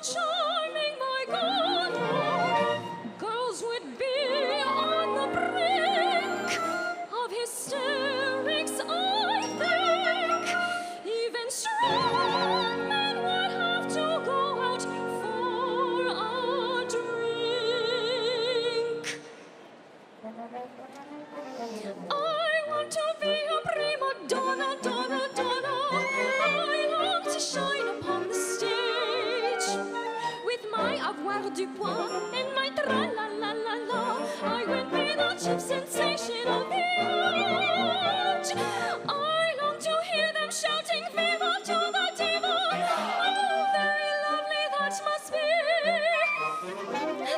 Charming avoir du poids in my tra-la-la-la-la. I will be the chief sensation of the age. I long to hear them shouting viva to the diva. Oh, very lovely that must be.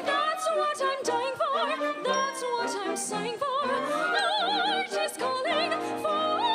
That's what I'm dying for. That's what I'm sighing for. Art is calling for me.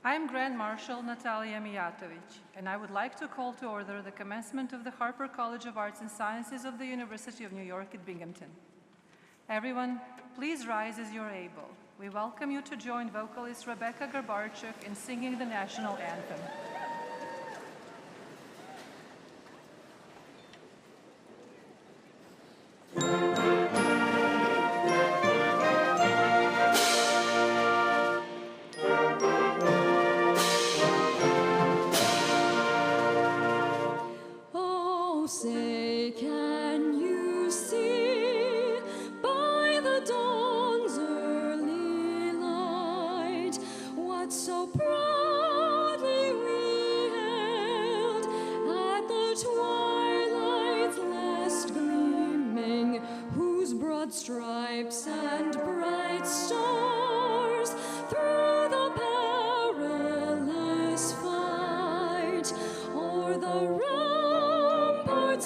I am Grand Marshal Natalia Mijatovic, and I would like to call to order the commencement of the Harpur College of Arts and Sciences of the University of New York at Binghamton. Everyone, please rise as you're able. We welcome you to join vocalist Rebecca Grabarchuk in singing the National Anthem. Say, can you see by the dawn's early light what so proudly we hailed at the twilight's last gleaming, whose broad stripes and bright stars through the perilous fight o'er the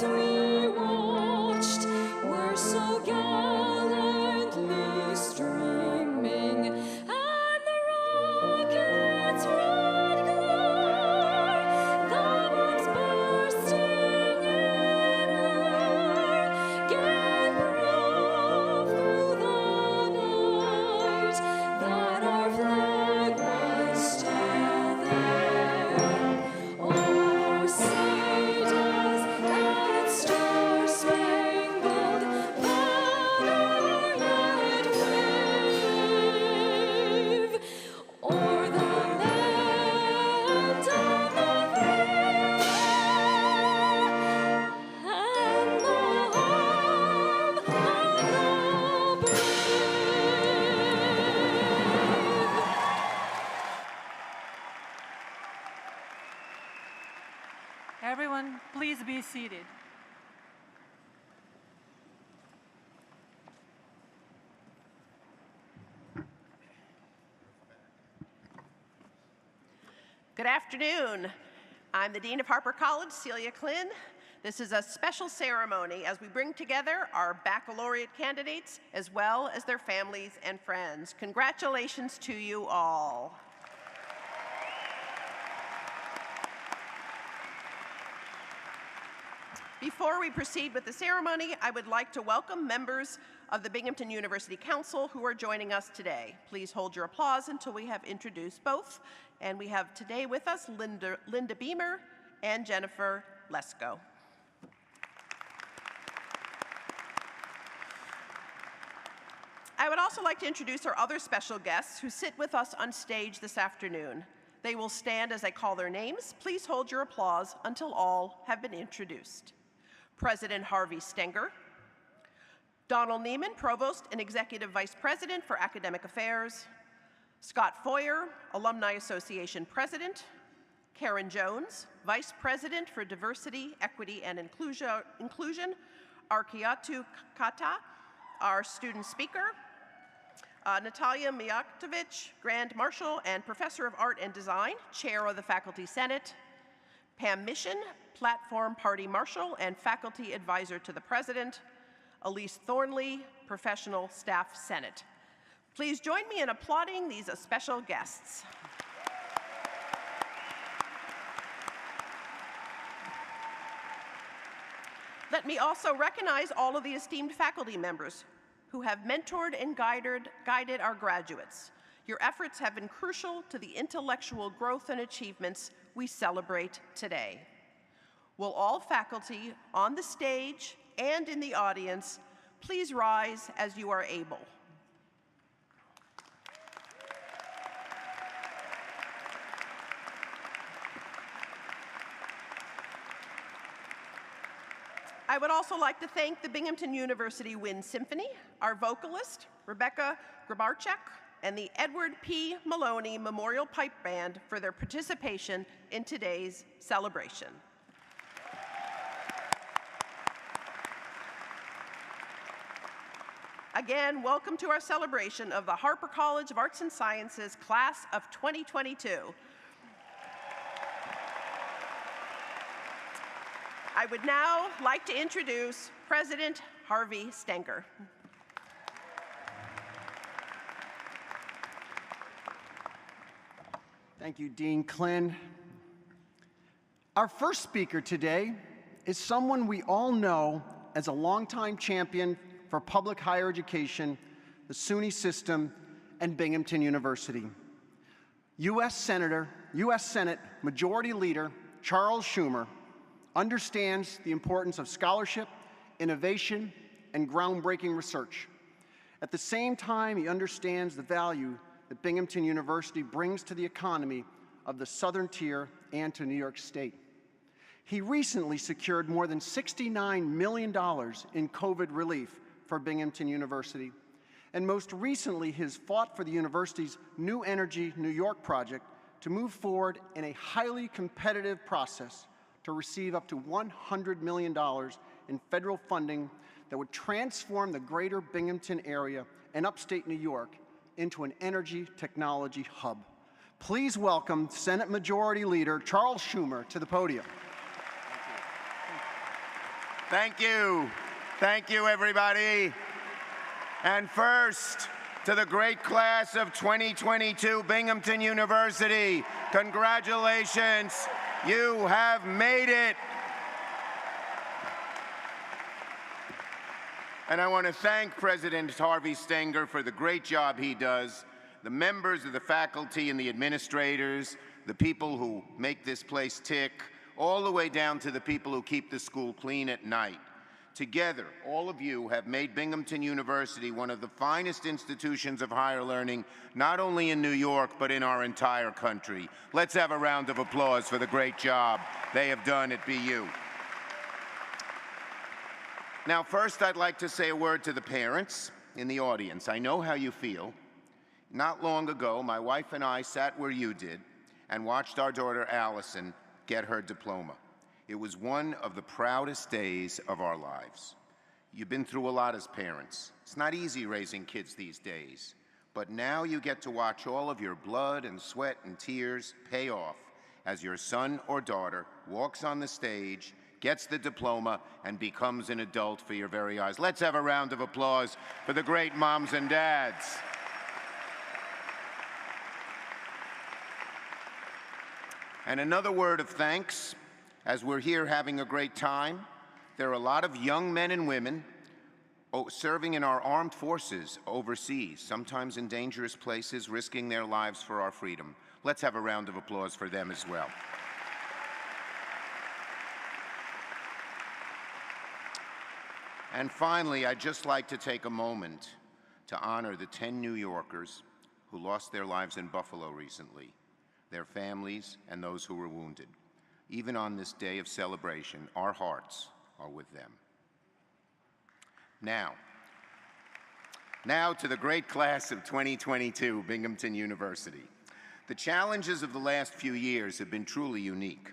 we watched were so gallantly streaming, and the rocket's red glare, the bombs bursting in air, gave proof through the night that our flag was still there. Oh, say does that star-spangled banner yet wave o'er the land of the free and the home of the brave? Everyone, please be seated. Good afternoon. I'm the Dean of Harpur College, Celia Klin. This is a special ceremony as we bring together our baccalaureate candidates as well as their families and friends. Congratulations to you all. Before we proceed with the ceremony, I would like to welcome members of the Binghamton University Council who are joining us today. Please hold your applause until we have introduced both. And we have today with us Linda Beamer and Jennifer Lesko. I would also like to introduce our other special guests who sit with us on stage this afternoon. They will stand as I call their names. Please hold your applause until all have been introduced. President Harvey Stenker, Donald Neiman, Provost and Executive Vice President for Academic Affairs, Scott Foyer, Alumni Association President, Karen Jones, Vice President for Diversity, Equity, and Inclusion, Arkiatu Kata, our student speaker, Natalia Mijatovic, Grand Marshal and Professor of Art and Design, Chair of the Faculty Senate, Pam Mission, Platform Party Marshal and Faculty Advisor to the President, Elise Thornley, Professional Staff Senate. Please join me in applauding these special guests. Let me also recognize all of the esteemed faculty members who have mentored and guided our graduates. Your efforts have been crucial to the intellectual growth and achievements we celebrate today. Will all faculty on the stage and in the audience please rise as you are able. I would also like to thank the Binghamton University Wind Symphony, our vocalist, Rebecca Grabarchuk, and the Edward P. Maloney Memorial Pipe Band for their participation in today's celebration. Again, welcome to our celebration of the Harpur College of Arts and Sciences Class of 2022. I would now like to introduce President Harvey Stenker. Thank you, Dean Klin. Our first speaker today is someone we all know as a longtime champion for public higher education, the SUNY system, and Binghamton University. U.S. Senate Majority Leader Charles Schumer understands the importance of scholarship, innovation, and groundbreaking research. At the same time, he understands the value that Binghamton University brings to the economy of the Southern Tier and to New York State. He recently secured more than $69 million in COVID relief for Binghamton University, and most recently has fought for the university's New Energy New York project to move forward in a highly competitive process to receive up to $100 million in federal funding that would transform the greater Binghamton area and upstate New York into an energy technology hub. Please welcome Senate Majority Leader Charles Schumer to the podium. Thank you. Thank you, everybody. And first, to the great class of 2022, Binghamton University, congratulations. You have made it. And I want to thank President Harvey Stenker for the great job he does, the members of the faculty and the administrators, the people who make this place tick, all the way down to the people who keep the school clean at night. Together, all of you have made Binghamton University one of the finest institutions of higher learning, not only in New York, but in our entire country. Let's have a round of applause for the great job they have done at BU. Now, first, I'd like to say a word to the parents in the audience. I know how you feel. Not long ago, my wife and I sat where you did and watched our daughter Allison get her diploma. It was one of the proudest days of our lives. You've been through a lot as parents. It's not easy raising kids these days, but now you get to watch all of your blood and sweat and tears pay off as your son or daughter walks on the stage, gets the diploma, and becomes an adult for your very eyes. Let's have a round of applause for the great moms and dads. And another word of thanks, as we're here having a great time. There are a lot of young men and women serving in our armed forces overseas, sometimes in dangerous places, risking their lives for our freedom. Let's have a round of applause for them as well. And finally, I'd just like to take a moment to honor the 10 New Yorkers who lost their lives in Buffalo recently, their families, and those who were wounded. Even on this day of celebration, our hearts are with them. Now to the great class of 2022, Binghamton University. The challenges of the last few years have been truly unique.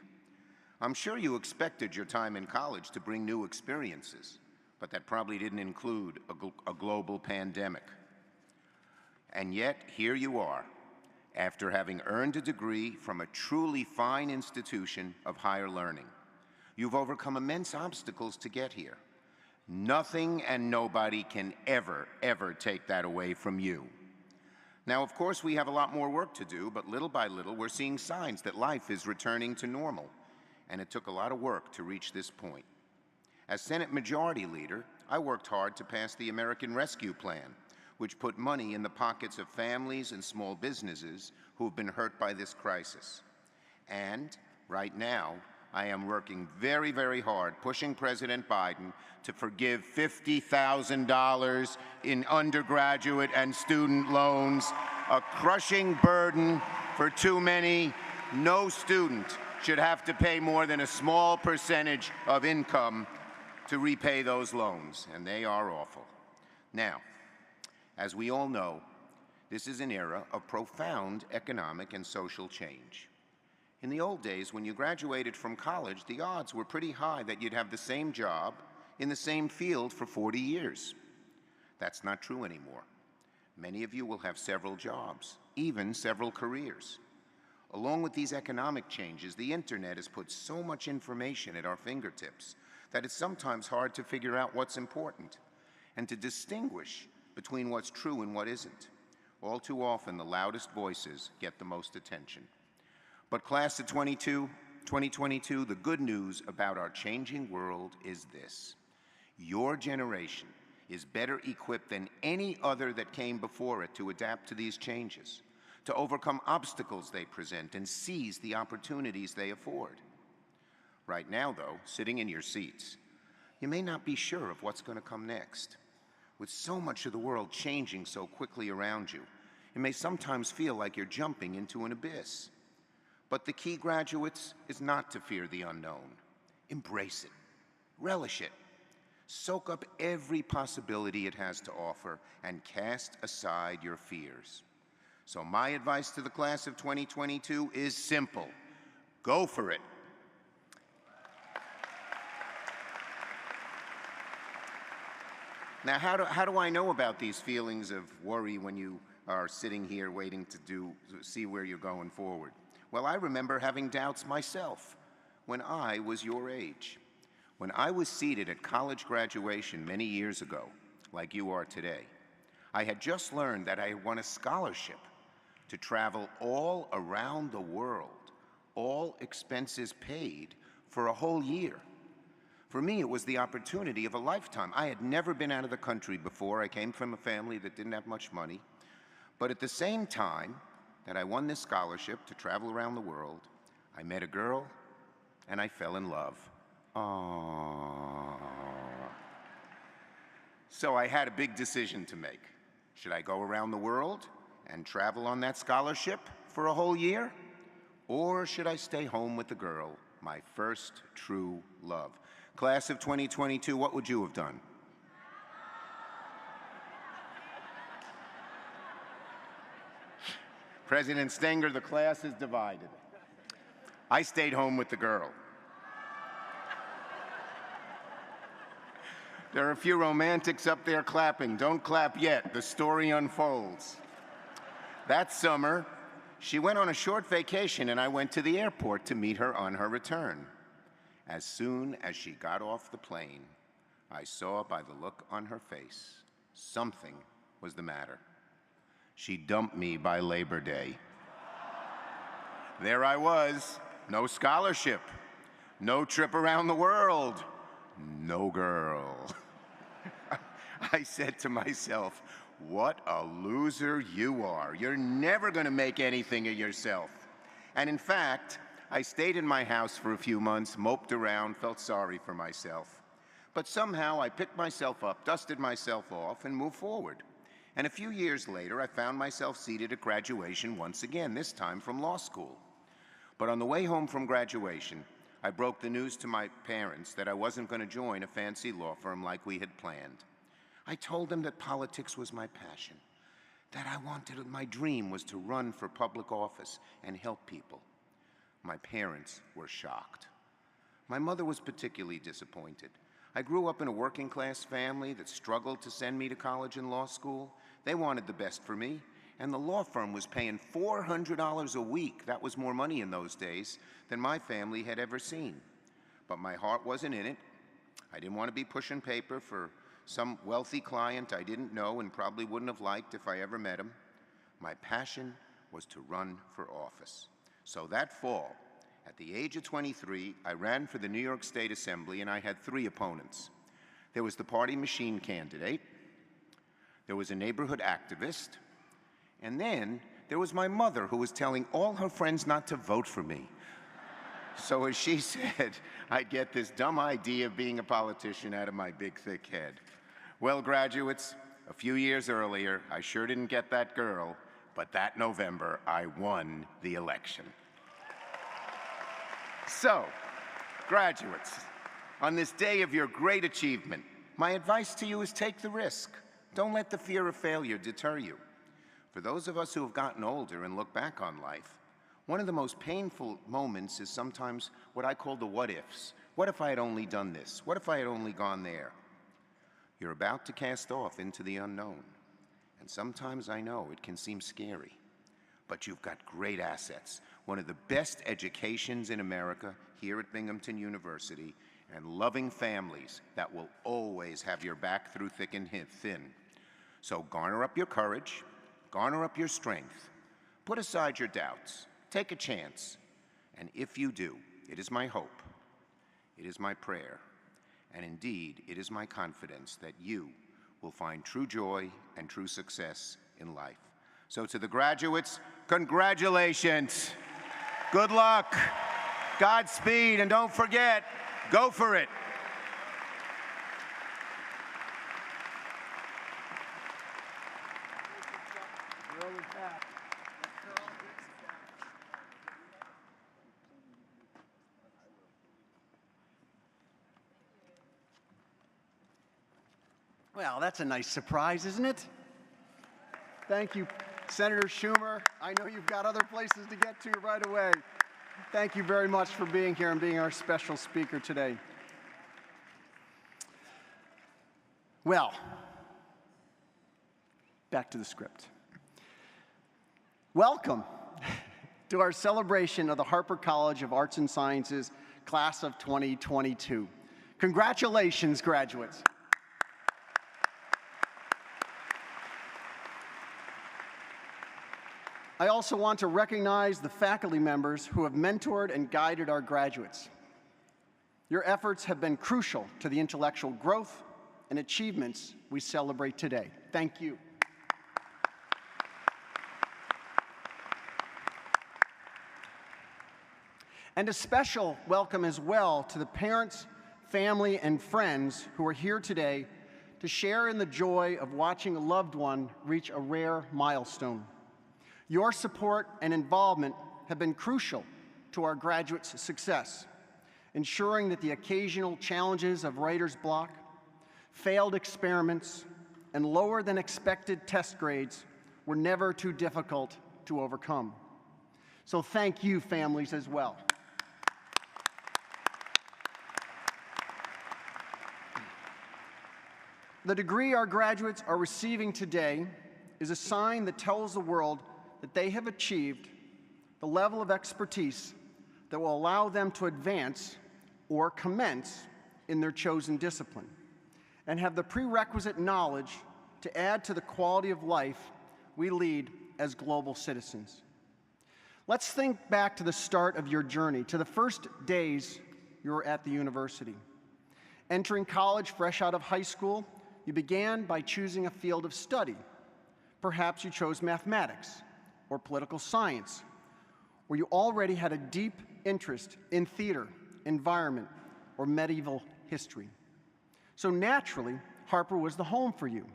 I'm sure you expected your time in college to bring new experiences, but that probably didn't include a global pandemic. And yet, here you are, after having earned a degree from a truly fine institution of higher learning. You've overcome immense obstacles to get here. Nothing and nobody can ever take that away from you. Now, of course, we have a lot more work to do, but little by little, we're seeing signs that life is returning to normal, and it took a lot of work to reach this point. As Senate Majority Leader, I worked hard to pass the American Rescue Plan, which put money in the pockets of families and small businesses who have been hurt by this crisis. And right now, I am working very, very hard, pushing President Biden to forgive $50,000 in undergraduate and student loans, a crushing burden for too many. No student should have to pay more than a small percentage of income to repay those loans, and they are awful. Now, as we all know, this is an era of profound economic and social change. In the old days, when you graduated from college, the odds were pretty high that you'd have the same job in the same field for 40 years. That's not true anymore. Many of you will have several jobs, even several careers. Along with these economic changes, the internet has put so much information at our fingertips that it's sometimes hard to figure out what's important and to distinguish between what's true and what isn't. All too often, the loudest voices get the most attention. But class of 2022, the good news about our changing world is this. Your generation is better equipped than any other that came before it to adapt to these changes, to overcome obstacles they present and seize the opportunities they afford. Right now, though, sitting in your seats, you may not be sure of what's going to come next. With so much of the world changing so quickly around you, it may sometimes feel like you're jumping into an abyss. But the key, graduates, is not to fear the unknown. Embrace it. Relish it. Soak up every possibility it has to offer and cast aside your fears. So my advice to the class of 2022 is simple. Go for it. Now, how do I know about these feelings of worry when you are sitting here waiting to see where you're going forward? Well, I remember having doubts myself when I was your age. When I was seated at college graduation many years ago, like you are today, I had just learned that I had won a scholarship to travel all around the world, all expenses paid, for a whole year. For me, it was the opportunity of a lifetime. I had never been out of the country before. I came from a family that didn't have much money. But at the same time that I won this scholarship to travel around the world, I met a girl and I fell in love. Aww. So I had a big decision to make. Should I go around the world and travel on that scholarship for a whole year? Or should I stay home with the girl, my first true love? Class of 2022, what would you have done? President Stenker, the class is divided. I stayed home with the girl. There are a few romantics up there clapping. Don't clap yet. The story unfolds. That summer, she went on a short vacation and I went to the airport to meet her on her return. As soon as she got off the plane, I saw by the look on her face something was the matter. She dumped me by Labor Day. There I was, no scholarship, no trip around the world, no girl. I said to myself, what a loser you are. You're never going to make anything of yourself. And in fact, I stayed in my house for a few months, moped around, felt sorry for myself. But somehow I picked myself up, dusted myself off, and moved forward. And a few years later, I found myself seated at graduation once again, this time from law school. But on the way home from graduation, I broke the news to my parents that I wasn't going to join a fancy law firm like we had planned. I told them that politics was my passion, that my dream was to run for public office and help people. My parents were shocked. My mother was particularly disappointed. I grew up in a working-class family that struggled to send me to college and law school. They wanted the best for me, and the law firm was paying $400 a week. That was more money in those days than my family had ever seen. But my heart wasn't in it. I didn't want to be pushing paper for some wealthy client I didn't know and probably wouldn't have liked if I ever met him. My passion was to run for office. So that fall, at the age of 23, I ran for the New York State Assembly, and I had 3 opponents. There was the party machine candidate, there was a neighborhood activist, and then there was my mother, who was telling all her friends not to vote for me. So as she said, I'd get this dumb idea of being a politician out of my big, thick head. Well, graduates, a few years earlier, I sure didn't get that girl, but that November, I won the election. So, graduates, on this day of your great achievement, my advice to you is take the risk. Don't let the fear of failure deter you. For those of us who have gotten older and look back on life, one of the most painful moments is sometimes what I call the what-ifs. What if I had only done this? What if I had only gone there? You're about to cast off into the unknown. And sometimes I know it can seem scary, but you've got great assets. One of the best educations in America here at Binghamton University, and loving families that will always have your back through thick and thin. So garner up your courage, garner up your strength, put aside your doubts, take a chance, And if you do, it is my hope, it is my prayer, and indeed it is my confidence that you will find true joy and true success in life. So to the graduates, congratulations, good luck, Godspeed, and don't forget, go for it. Well, that's a nice surprise, isn't it? Thank you, Senator Schumer. I know you've got other places to get to right away. Thank you very much for being here and being our special speaker today. Well, back to the script. Welcome to our celebration of the Harpur College of Arts and Sciences class of 2022. Congratulations, graduates. I also want to recognize the faculty members who have mentored and guided our graduates. Your efforts have been crucial to the intellectual growth and achievements we celebrate today. Thank you. And a special welcome as well to the parents, family, and friends who are here today to share in the joy of watching a loved one reach a rare milestone. Your support and involvement have been crucial to our graduates' success, ensuring that the occasional challenges of writer's block, failed experiments, and lower than expected test grades were never too difficult to overcome. So thank you, families, as well. The degree our graduates are receiving today is a sign that tells the world that they have achieved the level of expertise that will allow them to advance or commence in their chosen discipline and have the prerequisite knowledge to add to the quality of life we lead as global citizens. Let's think back to the start of your journey, to the first days you were at the university. Entering college fresh out of high school, you began by choosing a field of study. Perhaps you chose mathematics or political science, where you already had a deep interest in theater, environment, or medieval history. So naturally, Harpur was the home for you.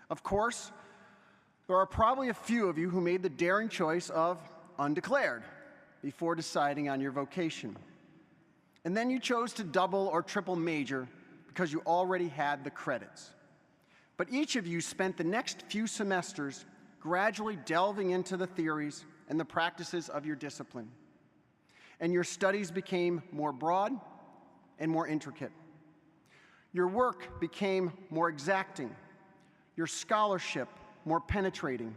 Of course, there are probably a few of you who made the daring choice of undeclared before deciding on your vocation. And then you chose to double or triple major because you already had the credits. But each of you spent the next few semesters gradually delving into the theories and the practices of your discipline. And your studies became more broad and more intricate. Your work became more exacting, your scholarship more penetrating,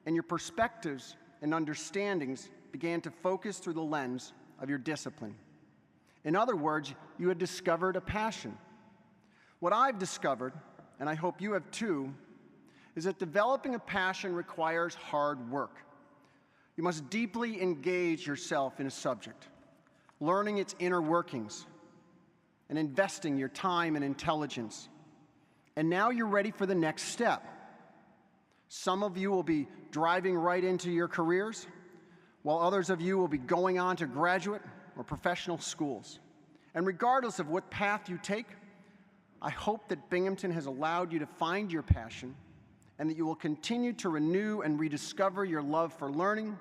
and your perspectives and understandings began to focus through the lens of your discipline. In other words, you had discovered a passion. What I've discovered, and I hope you have too, is that developing a passion requires hard work. You must deeply engage yourself in a subject, learning its inner workings, and investing your time and intelligence. And now you're ready for the next step. Some of you will be driving right into your careers, while others of you will be going on to graduate or professional schools. And regardless of what path you take, I hope that Binghamton has allowed you to find your passion and that you will continue to renew and rediscover your love for learning,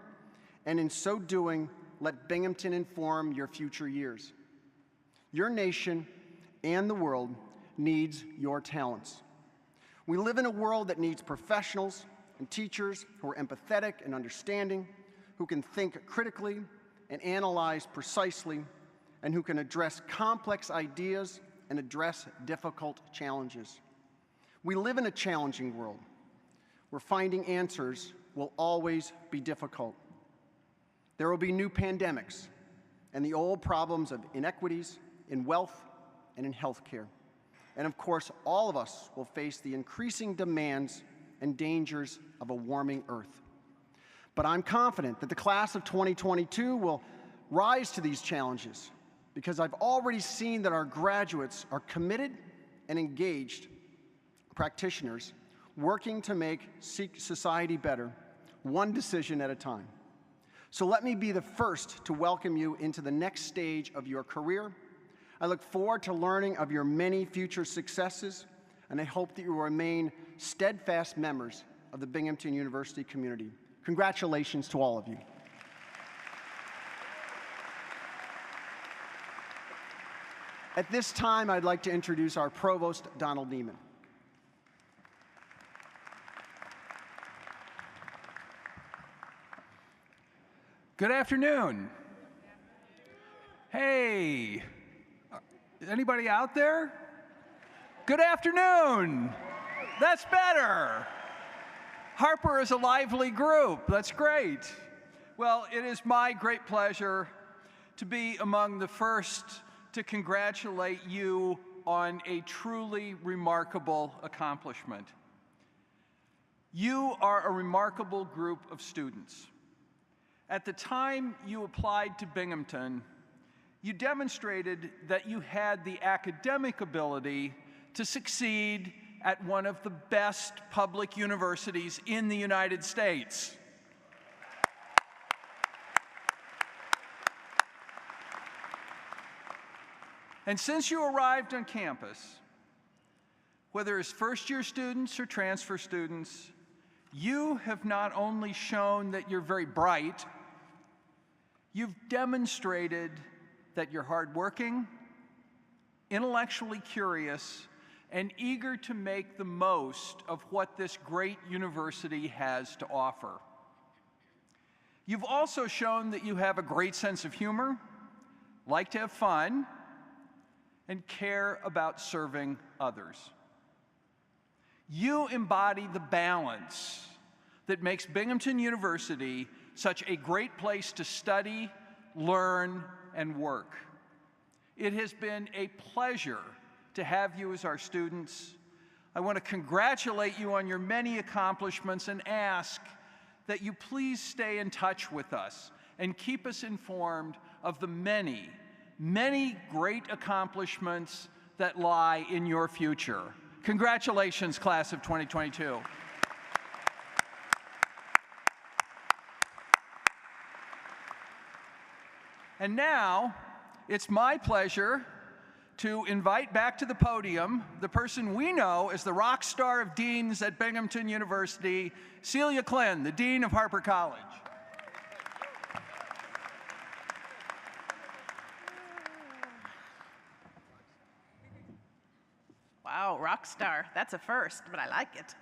and in so doing, let Binghamton inform your future years. Your nation and the world needs your talents. We live in a world that needs professionals and teachers who are empathetic and understanding, who can think critically and analyze precisely, and who can address complex ideas and address difficult challenges. We live in a challenging world where finding answers will always be difficult. There will be new pandemics and the old problems of inequities in wealth and in healthcare. And of course, all of us will face the increasing demands and dangers of a warming Earth. But I'm confident that the class of 2022 will rise to these challenges because I've already seen that our graduates are committed and engaged practitioners working to make society better, one decision at a time. So let me be the first to welcome you into the next stage of your career. I look forward to learning of your many future successes, and I hope that you will remain steadfast members of the Binghamton University community. Congratulations to all of you. At this time, I'd like to introduce our Provost, Donald Neiman. Good afternoon. Hey, anybody out there? Good afternoon. That's better. Harpur is a lively group. That's great. Well, it is my great pleasure to be among the first to congratulate you on a truly remarkable accomplishment. You are a remarkable group of students. At the time you applied to Binghamton, you demonstrated that you had the academic ability to succeed at one of the best public universities in the United States. And since you arrived on campus, whether as first-year students or transfer students, you have not only shown that you're very bright, you've demonstrated that you're hardworking, intellectually curious, and eager to make the most of what this great university has to offer. You've also shown that you have a great sense of humor, like to have fun, and care about serving others. You embody the balance that makes Binghamton University such a great place to study, learn, and work. It has been a pleasure to have you as our students. I want to congratulate you on your many accomplishments and ask that you please stay in touch with us and keep us informed of the many, many great accomplishments that lie in your future. Congratulations, class of 2022. And now, it's my pleasure to invite back to the podium the person we know as the rock star of deans at Binghamton University, Celia Klin, the Dean of Harpur College. Wow, rock star. That's a first, but I like it.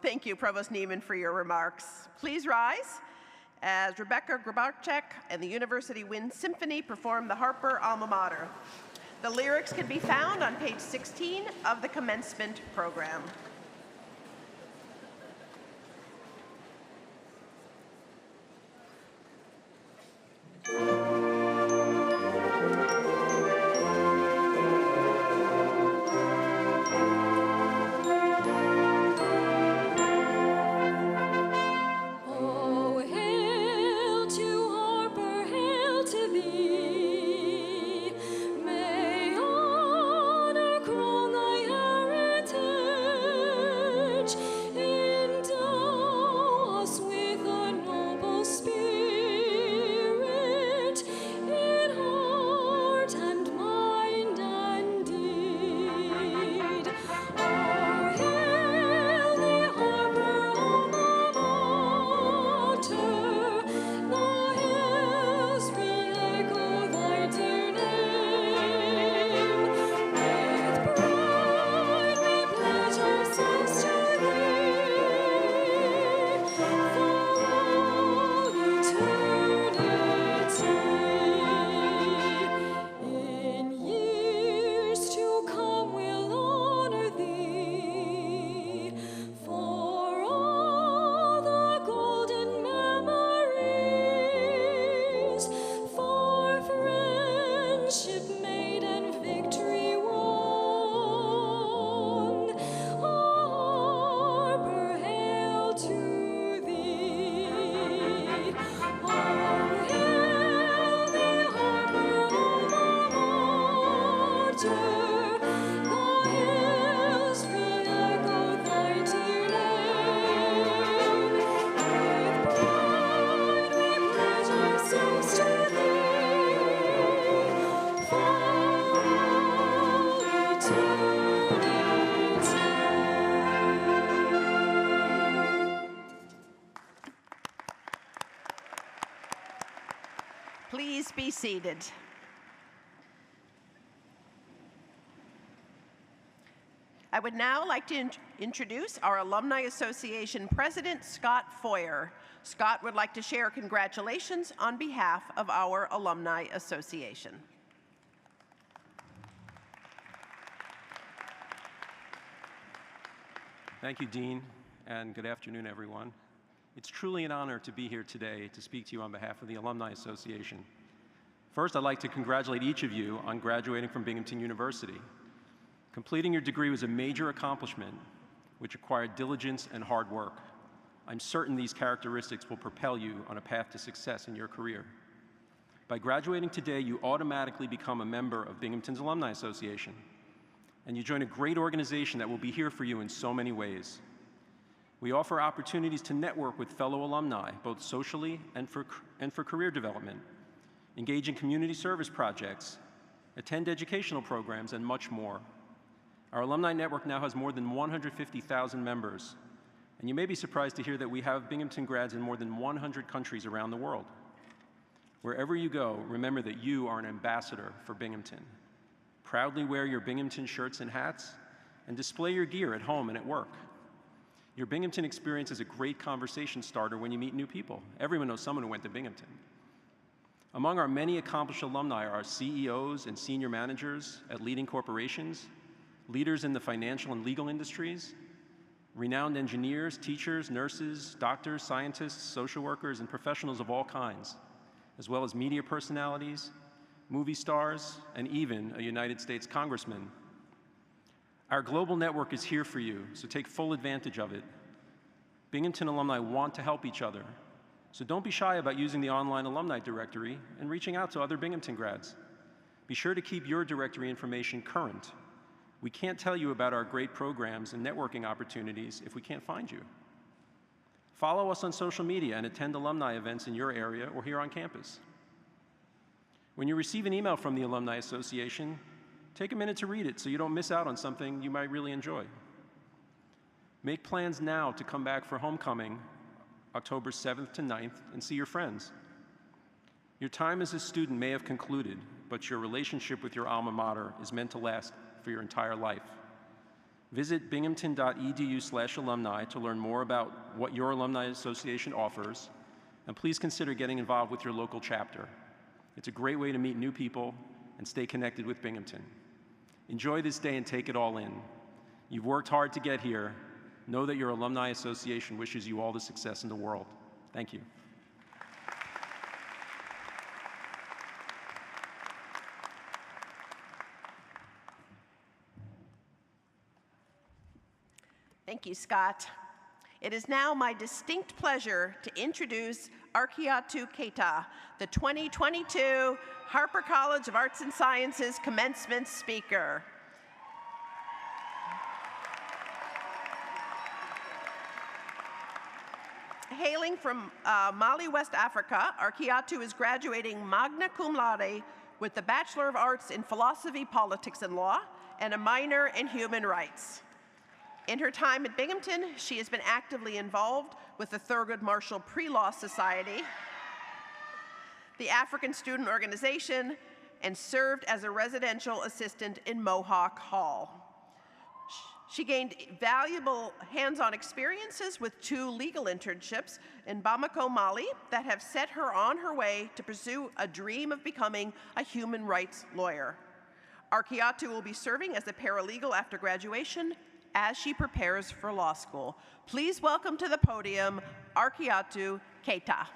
Thank you, Provost Neiman, for your remarks. Please rise as Rebecca Grabarczyk and the University Wind Symphony perform the Harpur alma mater. The lyrics can be found on page 16 of the Commencement program. Oh, hail to Harpur, hail to thee. May honor crown thy heritage. Please be seated. I would now like to introduce our Alumni Association President, Scott Foyer. Scott would like to share congratulations on behalf of our Alumni Association. Thank you, Dean, and good afternoon, everyone. It's truly an honor to be here today to speak to you on behalf of the Alumni Association. First, I'd like to congratulate each of you on graduating from Binghamton University. Completing your degree was a major accomplishment which required diligence and hard work. I'm certain these characteristics will propel you on a path to success in your career. By graduating today, you automatically become a member of Binghamton's Alumni Association, and you join a great organization that will be here for you in so many ways. We offer opportunities to network with fellow alumni, both socially and for career development, engage in community service projects, attend educational programs, and much more. Our alumni network now has more than 150,000 members, and you may be surprised to hear that we have Binghamton grads in more than 100 countries around the world. Wherever you go, remember that you are an ambassador for Binghamton. Proudly wear your Binghamton shirts and hats, and display your gear at home and at work. Your Binghamton experience is a great conversation starter when you meet new people. Everyone knows someone who went to Binghamton. Among our many accomplished alumni are CEOs and senior managers at leading corporations, leaders in the financial and legal industries, renowned engineers, teachers, nurses, doctors, scientists, social workers, and professionals of all kinds, as well as media personalities, movie stars, and even a United States congressman. Our global network is here for you, so take full advantage of it. Binghamton alumni want to help each other, so don't be shy about using the online alumni directory and reaching out to other Binghamton grads. Be sure to keep your directory information current. We can't tell you about our great programs and networking opportunities if we can't find you. Follow us on social media and attend alumni events in your area or here on campus. When you receive an email from the Alumni Association, take a minute to read it so you don't miss out on something you might really enjoy. Make plans now to come back for homecoming, October 7th to 9th, and see your friends. Your time as a student may have concluded, but your relationship with your alma mater is meant to last for your entire life. Visit binghamton.edu/alumni to learn more about what your Alumni Association offers, and please consider getting involved with your local chapter. It's a great way to meet new people and stay connected with Binghamton. Enjoy this day and take it all in. You've worked hard to get here. Know that your Alumni Association wishes you all the success in the world. Thank you. Thank you, Scott. It is now my distinct pleasure to introduce Arkiatu Keita, the 2022 Harpur College of Arts and Sciences Commencement Speaker. Hailing from Mali, West Africa, Arkiatu is graduating magna cum laude with the Bachelor of Arts in Philosophy, Politics, and Law, and a minor in Human Rights. In her time at Binghamton, she has been actively involved with the Thurgood Marshall Pre-Law Society, the African Student Organization, and served as a residential assistant in Mohawk Hall. She gained valuable hands-on experiences with 2 legal internships in Bamako, Mali, that have set her on her way to pursue a dream of becoming a human rights lawyer. Arkiatu will be serving as a paralegal after graduation as she prepares for law school. Please welcome to the podium, Arkiatu Keita.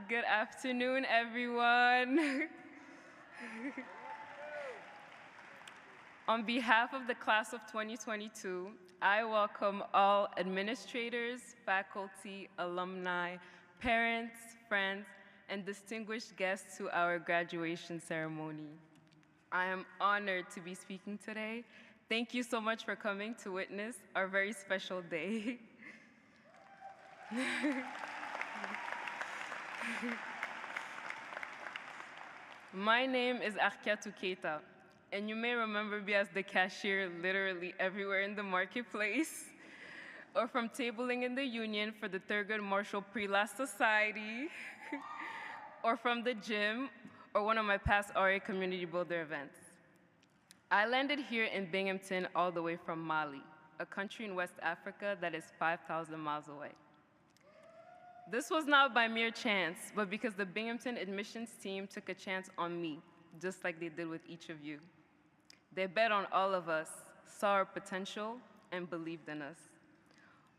Good afternoon, everyone. On behalf of the class of 2022, I welcome all administrators, faculty, alumni, parents, friends, and distinguished guests to our graduation ceremony. I am honored to be speaking today. Thank you so much for coming to witness our very special day. My name is Arkiatou Keita, and you may remember me as the cashier literally everywhere in the marketplace, or from tabling in the union for the Thurgood Marshall Pre-Law Society, or from the gym, or one of my past RA community builder events. I landed here in Binghamton all the way from Mali, a country in West Africa that is 5,000 miles away. This was not by mere chance, but because the Binghamton admissions team took a chance on me, just like they did with each of you. They bet on all of us, saw our potential, and believed in us.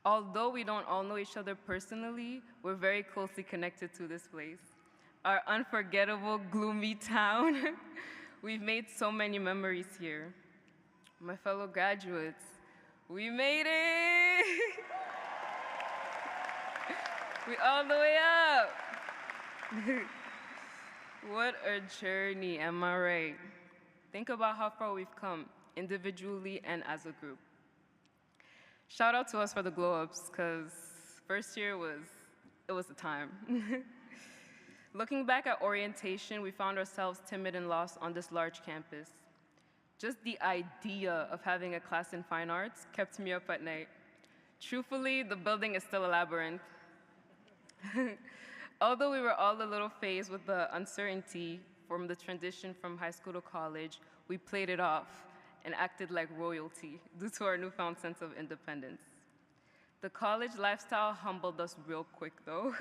Although we don't all know each other personally, we're very closely connected to this place. Our unforgettable, gloomy town. We've made so many memories here. My fellow graduates, we made it! We all the way up. What a journey, am I right? Think about how far we've come, individually and as a group. Shout out to us for the glow-ups, because first year it was a time. Looking back at orientation, we found ourselves timid and lost on this large campus. Just the idea of having a class in fine arts kept me up at night. Truthfully, the building is still a labyrinth. Although we were all a little phased with the uncertainty from the transition from high school to college, we played it off and acted like royalty due to our newfound sense of independence. The college lifestyle humbled us real quick, though.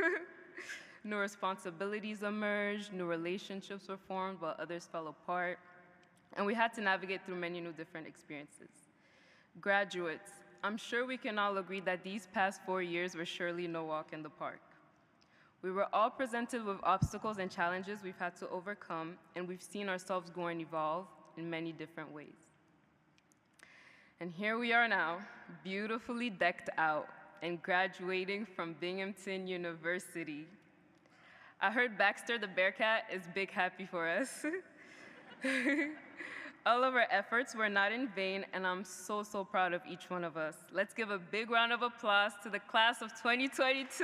New responsibilities emerged, new relationships were formed while others fell apart, and we had to navigate through many new different experiences. Graduates, I'm sure we can all agree that these past 4 years were surely no walk in the park. We were all presented with obstacles and challenges we've had to overcome, and we've seen ourselves grow and evolve in many different ways. And here we are now, beautifully decked out and graduating from Binghamton University. I heard Baxter the Bearcat is big happy for us. All of our efforts were not in vain, and I'm so, so proud of each one of us. Let's give a big round of applause to the class of 2022.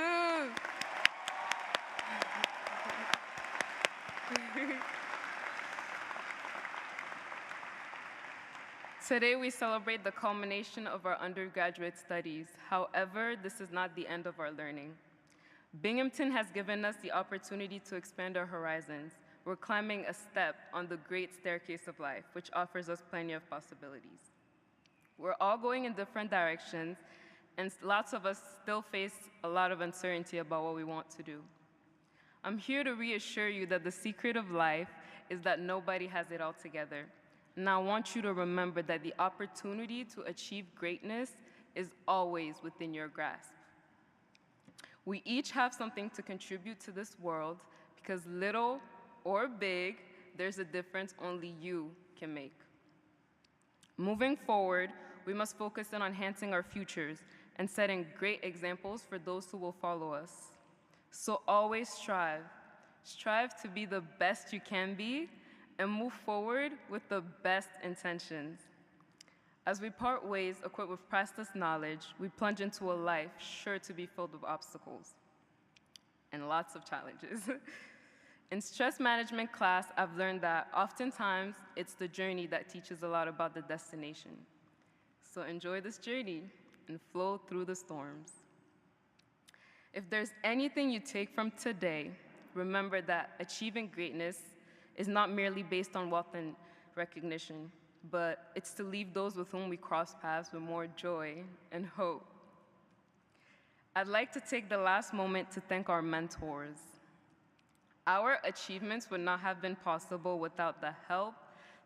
Today, we celebrate the culmination of our undergraduate studies. However, this is not the end of our learning. Binghamton has given us the opportunity to expand our horizons. We're climbing a step on the great staircase of life, which offers us plenty of possibilities. We're all going in different directions, and lots of us still face a lot of uncertainty about what we want to do. I'm here to reassure you that the secret of life is that nobody has it all together. And I want you to remember that the opportunity to achieve greatness is always within your grasp. We each have something to contribute to this world because little or big, there's a difference only you can make. Moving forward, we must focus on enhancing our futures and setting great examples for those who will follow us. So always strive. Strive to be the best you can be and move forward with the best intentions. As we part ways equipped with priceless knowledge, we plunge into a life sure to be filled with obstacles and lots of challenges. In stress management class, I've learned that oftentimes it's the journey that teaches a lot about the destination. So enjoy this journey and flow through the storms. If there's anything you take from today, remember that achieving greatness is not merely based on wealth and recognition, but it's to leave those with whom we cross paths with more joy and hope. I'd like to take the last moment to thank our mentors. Our achievements would not have been possible without the help,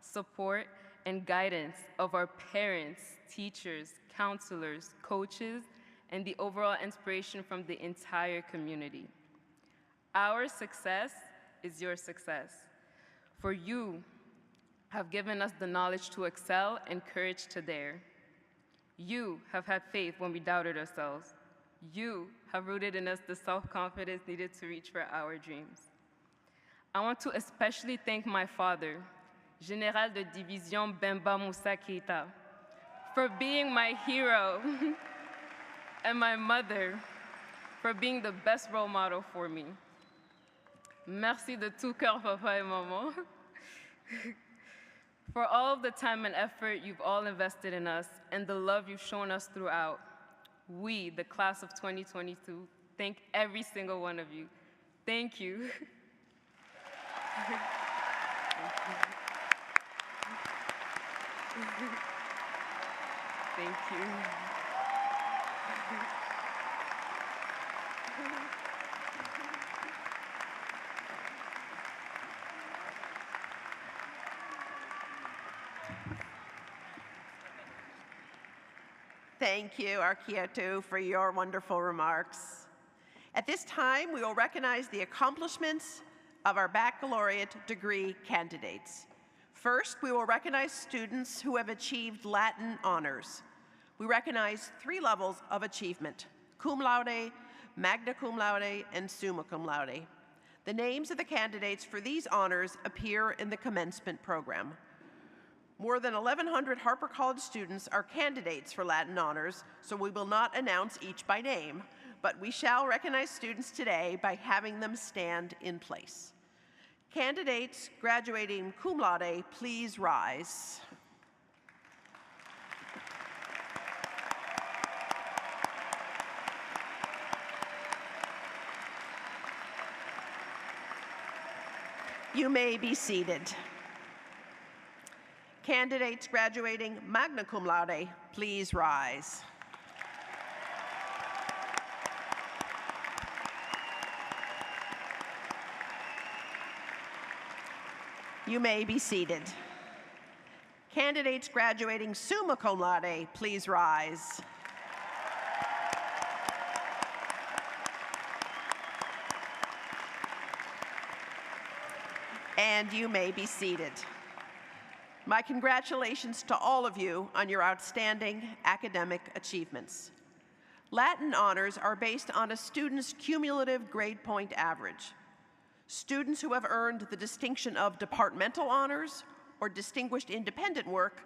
support, and guidance of our parents, teachers, counselors, coaches, and the overall inspiration from the entire community. Our success is your success. For you have given us the knowledge to excel and courage to dare. You have had faith when we doubted ourselves. You have rooted in us the self-confidence needed to reach for our dreams. I want to especially thank my father, Général de Division Bemba Moussa Keita, for being my hero, and my mother for being the best role model for me. Merci de tout cœur, papa et maman. For all of the time and effort you've all invested in us and the love you've shown us throughout, we, the class of 2022, thank every single one of you. Thank you. Thank you. Thank you, Arquieto, for your wonderful remarks. At this time, we will recognize the accomplishments of our baccalaureate degree candidates. First, we will recognize students who have achieved Latin honors. We recognize 3 levels of achievement: cum laude, magna cum laude, and summa cum laude. The names of the candidates for these honors appear in the commencement program. More than 1,100 Harpur College students are candidates for Latin honors, so we will not announce each by name, but we shall recognize students today by having them stand in place. Candidates graduating cum laude, please rise. You may be seated. Candidates graduating magna cum laude, please rise. You may be seated. Candidates graduating summa cum laude, please rise. And you may be seated. My congratulations to all of you on your outstanding academic achievements. Latin honors are based on a student's cumulative grade point average. Students who have earned the distinction of departmental honors or distinguished independent work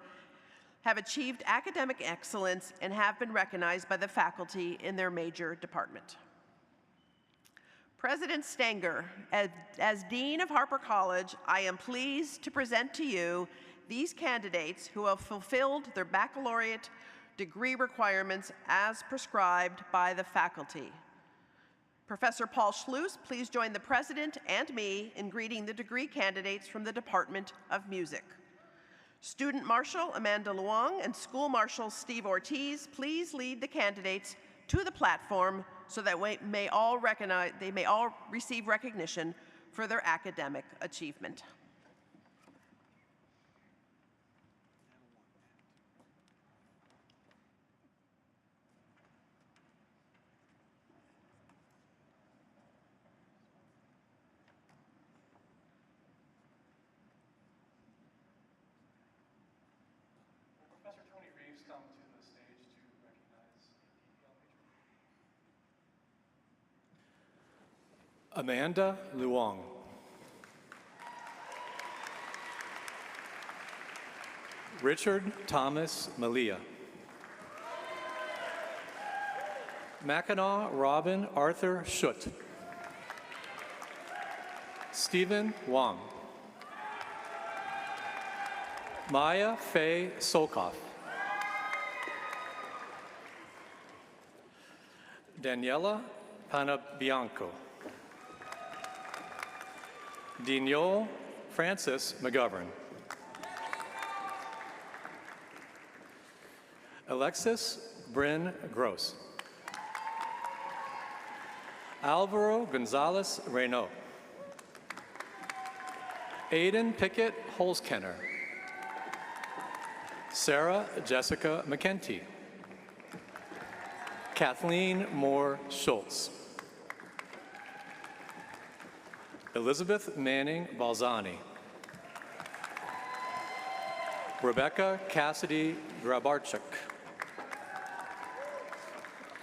have achieved academic excellence and have been recognized by the faculty in their major department. President Stenker, as Dean of Harpur College, I am pleased to present to you these candidates who have fulfilled their baccalaureate degree requirements as prescribed by the faculty. Professor Paul Schluss, please join the President and me in greeting the degree candidates from the Department of Music. Student Marshal Amanda Luong and School Marshal Steve Ortiz, please lead the candidates to the platform so that they may all receive recognition for their academic achievement. Amanda Luong. Richard Thomas Malia. Mackinac Robin Arthur Schutt. Stephen Wong. Maya Faye Sokoff. Daniela Panabianco. Daniel Francis McGovern. Alexis Bryn Gross. Alvaro Gonzalez Reynaud. Aiden Pickett Holzkenner. Sarah Jessica McKenty. Kathleen Moore Schultz. Elizabeth Manning Balzani. Rebecca Cassidy Grabarchuk.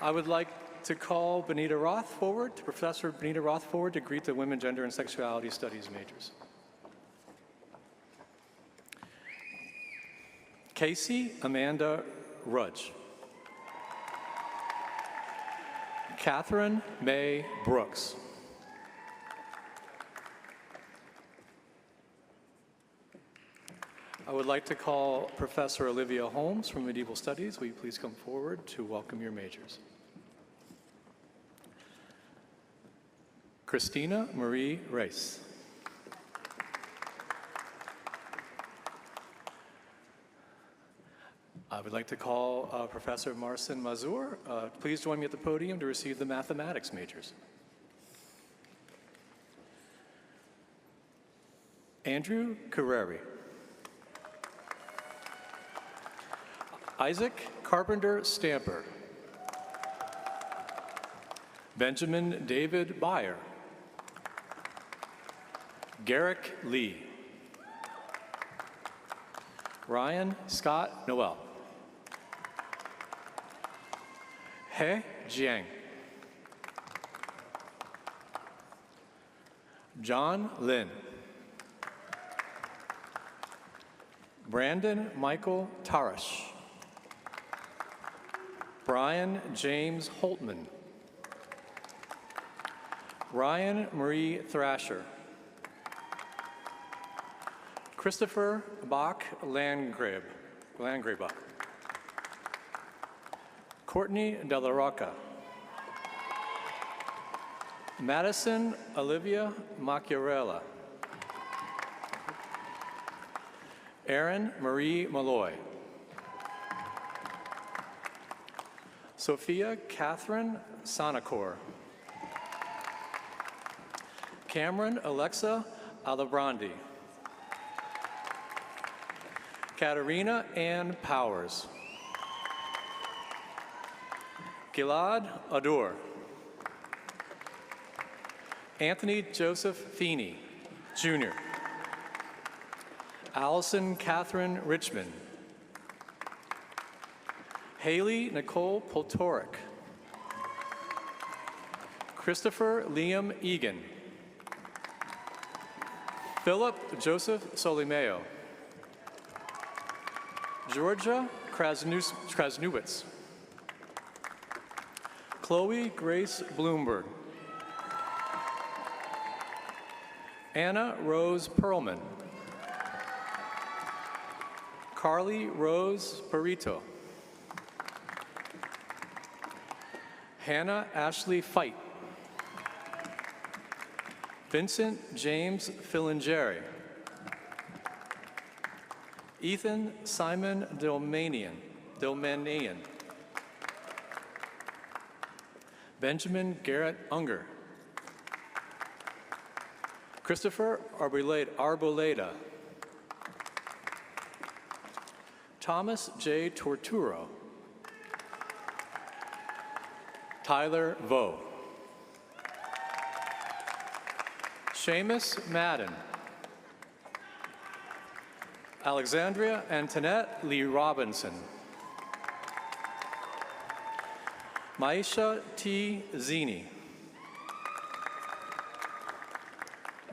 I would like to call Benita Roth forward, Professor Benita Roth forward to greet the Women, Gender, and Sexuality Studies majors. Casey Amanda Rudge. Catherine May Brooks. I would like to call Professor Olivia Holmes from Medieval Studies. Will you please come forward to welcome your majors? Christina Marie Rice. I would like to call Professor Marcin Mazur. Please join me at the podium to receive the mathematics majors. Andrew Carreri. Isaac Carpenter Stamper. Benjamin David Byer. Garrick Lee. Ryan Scott Noel. He Jiang. John Lin. Brandon Michael Tarash. Brian James Holtman. Ryan Marie Thrasher. Christopher Bach Landgrebe. Courtney De La Rocca. Madison Olivia Macchiarella. Erin Marie Malloy. Sophia Catherine Sonacor. Cameron Alexa Alabrandi. Katarina Ann Powers. Gilad Adur. Anthony Joseph Feeney, Jr. Allison Catherine Richmond. Haley Nicole Poltoric. Christopher Liam Egan. Philip Joseph Solimeo. Georgia Krasnewitz. Chloe Grace Bloomberg. Anna Rose Perlman. Carly Rose Perito. Hannah Ashley Fight. Vincent James Filingeri. Ethan Simon Dilmanian. Benjamin Garrett Unger. Christopher Arboleda. Thomas J. Torturo. Tyler Vo. Seamus Madden. Alexandria Antoinette Lee Robinson. Maisha T. Zini.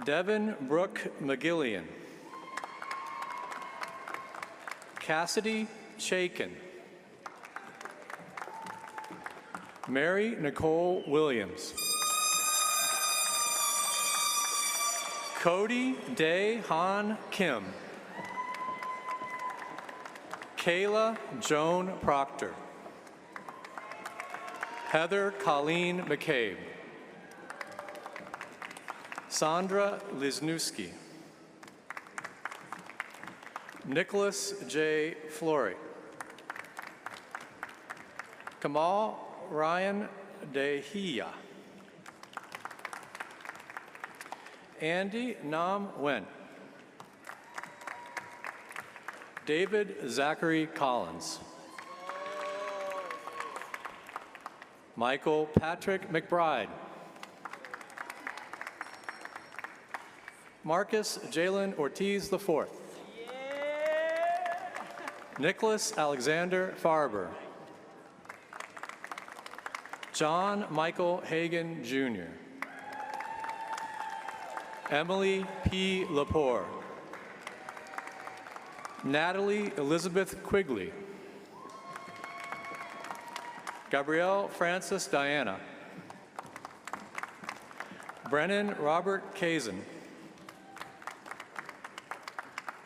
Devin Brooke McGillian. Cassidy Chaikin. Mary Nicole Williams. Cody Dae Han Kim. Kayla Joan Proctor. Heather Colleen McCabe. Sandra Liznewski. Nicholas J. Flory. Kamal Ryan Dehia. Andy Nam Wen. David Zachary Collins. Michael Patrick McBride. Marcus Jalen Ortiz IV. Nicholas Alexander Farber. John Michael Hagan, Jr. Emily P. Lepore. Natalie Elizabeth Quigley. Gabrielle Francis Diana. Brennan Robert Kazin.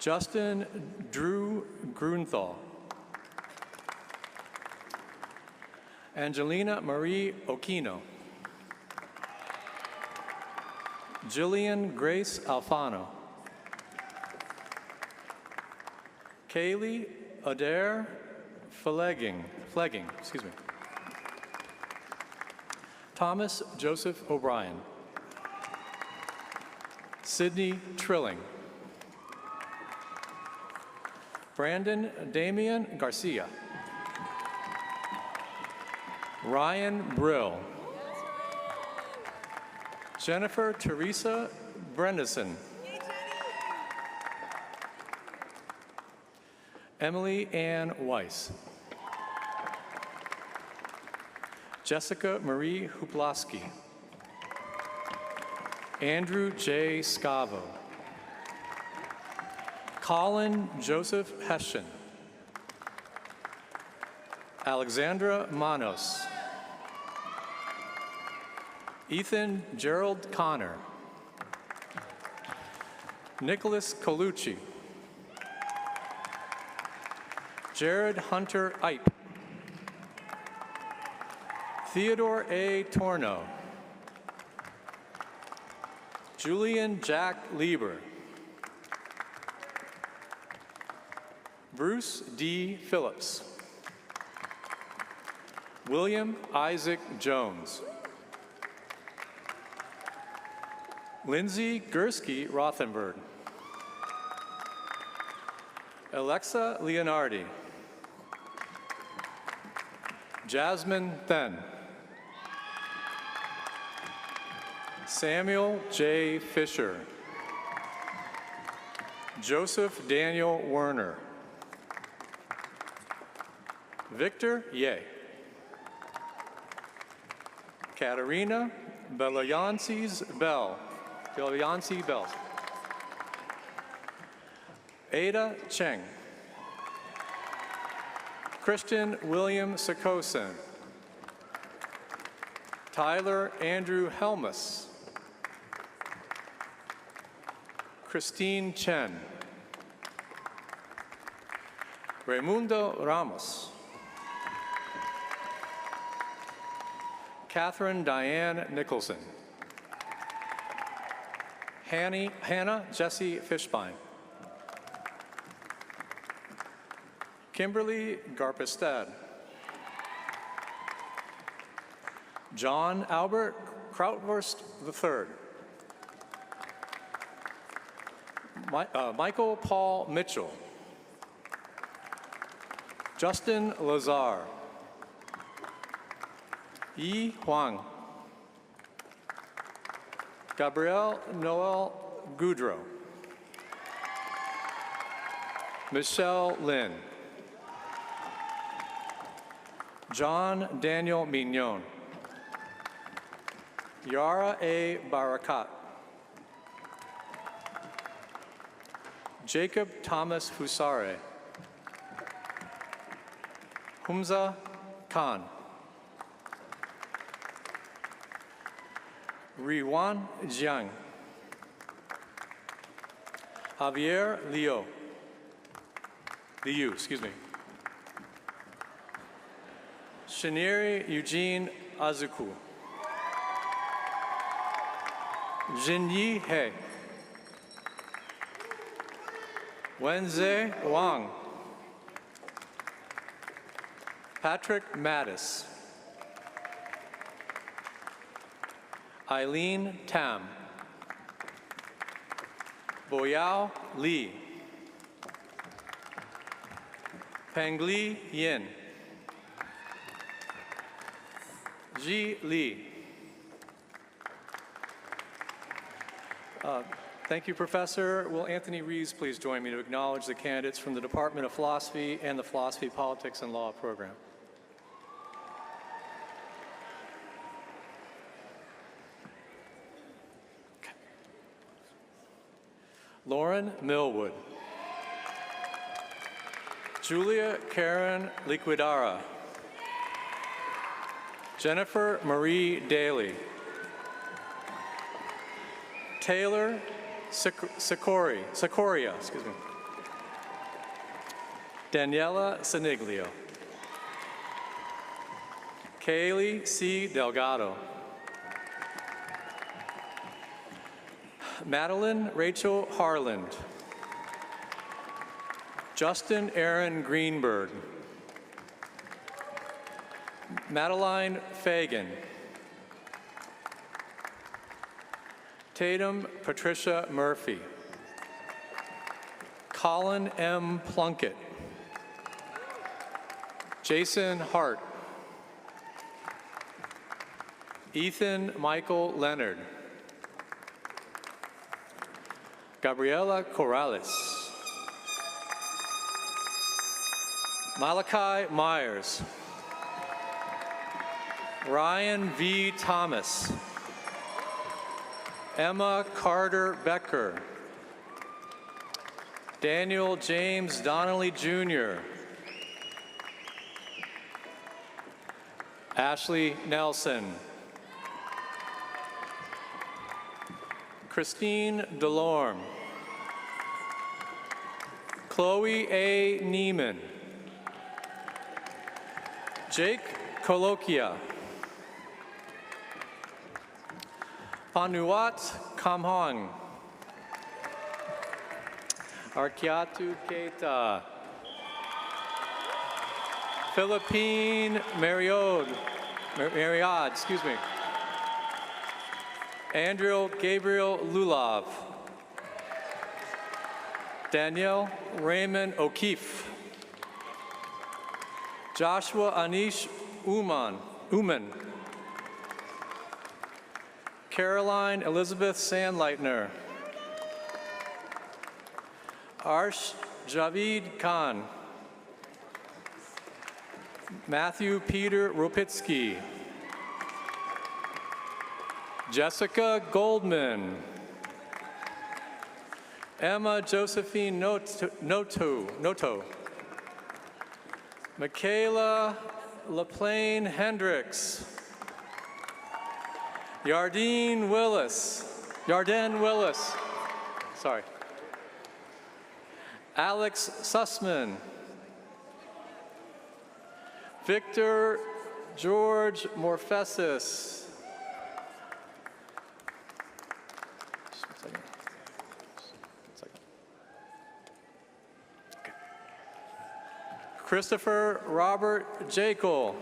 Justin Drew Grunthal. Angelina Marie Okino. Jillian Grace Alfano. Kaylee Adair Flegging, excuse me. Thomas Joseph O'Brien. Sydney Trilling. Brandon Damian Garcia. Ryan Brill. Jennifer Teresa Brendison. Emily Ann Weiss. Jessica Marie Huplaski. Andrew J. Scavo. Colin Joseph Hession. Alexandra Manos. Ethan Gerald Connor. Nicholas Colucci. Jared Hunter Ipe. Theodore A. Torno. Julian Jack Lieber. Bruce D. Phillips. William Isaac Jones. Lindsay Gursky Rothenberg. Alexa Leonardi. Jasmine Then. Samuel J. Fisher. Joseph Daniel Werner. Victor Ye. Katerina Belayansi Bell. Ada Cheng. Christian William Sakosen. Tyler Andrew Helmus. Christine Chen. Raimundo Ramos. Catherine Diane Nicholson. Hannah Jessie Fishbein. Kimberly Garpestad. John Albert Krautwurst III. Michael Paul Mitchell. Justin Lazar. Yi Huang. Gabrielle Noel Goudreau. Michelle Lin. John Daniel Mignon. Yara A. Barakat. Jacob Thomas Fusare. Humza Khan. Riwan Jiang. Javier Liu, excuse me. Shiniri Eugene Azuku. Jinyi He. Wenze Wang. Patrick Mattis. Eileen Tam. Boyao Li. Pengli Yin. Ji Li. Thank you, Professor. Will Anthony Reeves please join me to acknowledge the candidates from the Department of Philosophy and the Philosophy, Politics, and Law program. Okay. Lauren Millwood. Julia Karen Liquidara. Jennifer Marie Daly. Taylor Sicoria, excuse me. Daniela Siniglio. Kaylee C. Delgado. Madeline Rachel Harland. Justin Aaron Greenberg. Madeline Fagan. Tatum Patricia Murphy. Colin M. Plunkett. Jason Hart. Ethan Michael Leonard. Gabriela Corrales. Malachi Myers. Ryan V. Thomas. Emma Carter Becker. Daniel James Donnelly Jr. Ashley Nelson. Christine Delorme. Chloe A. Neiman. Jake Kolokia. Panuat Kamhong. Arkiatu Keita. Philippine Mariod, excuse me. Andrew Gabriel Lulov. Danielle Raymond O'Keefe. Joshua Anish Uman. Caroline Elizabeth Sandleitner. Arsh Javid Khan. Matthew Peter Ropitsky. Jessica Goldman. Emma Josephine Noto. Michaela LaPlane Hendricks. Yarden Willis. Sorry. Alex Sussman. Victor George Morphesis. Christopher Robert Jekyll.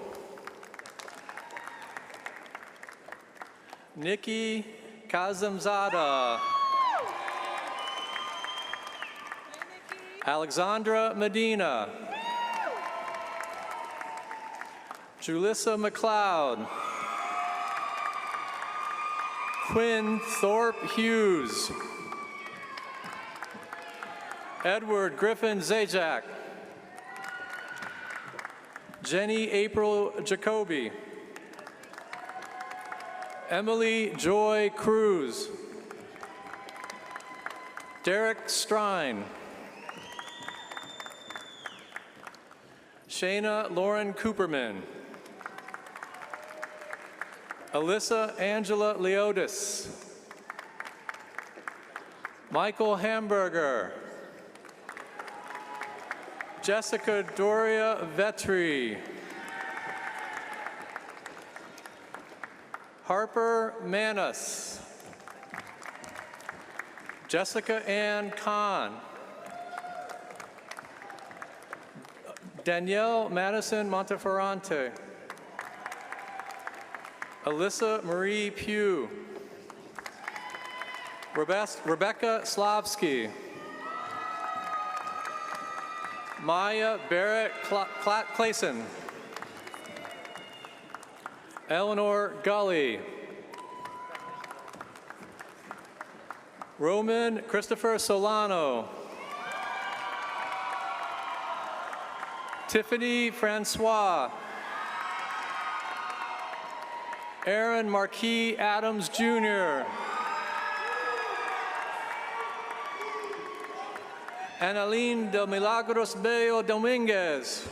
Nikki Kazimzada. Alexandra Medina. Julissa McLeod. Quinn Thorpe Hughes. Edward Griffin Zajac. Jenny April Jacoby. Emily Joy Cruz. Derek Strine. Shayna Lauren Cooperman. Alyssa Angela Leotis. Michael Hamburger. Jessica Doria Vetri. Harper Manis. Jessica Ann Kahn. Danielle Madison Monteferrante. Alyssa Marie Pugh. Rebecca Slavsky. Maya Barrett Clayson. Eleanor Gully. Roman Christopher Solano. Tiffany Francois. Aaron Marquis Adams Jr. Analine de Milagros Bello Dominguez.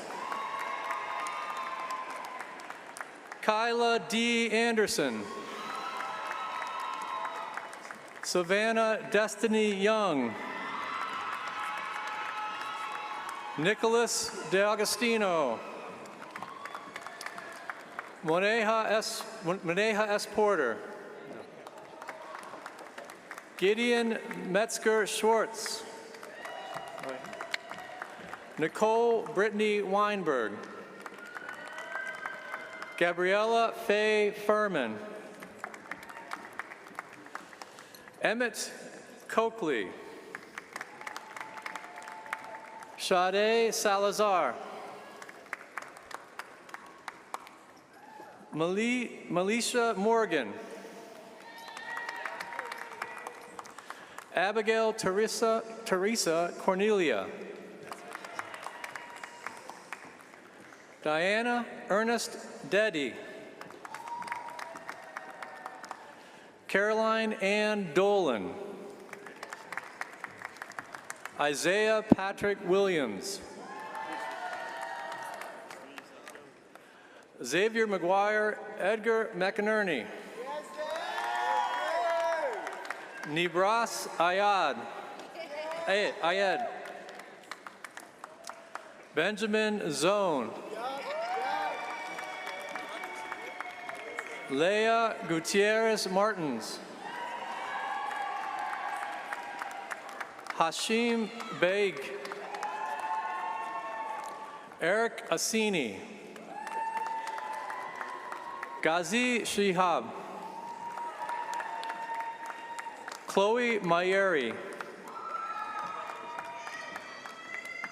Kyla D. Anderson. Savannah Destiny Young. Nicholas De Agostino. Moneha S. Porter. Gideon Metzger Schwartz. Nicole Brittany Weinberg. Gabriella Faye Furman. Emmett Coakley. Sade Salazar. Melisha Morgan. Abigail Teresa Cornelia. Diana Ernest Deddy. Caroline Ann Dolan. Isaiah Patrick Williams. Xavier McGuire, Edgar McInerney. Nibras Ayed. Benjamin Zone. Leah Gutierrez Martins. Hashim Beg. Eric Assini. Ghazi Shihab. Chloe Mayeri.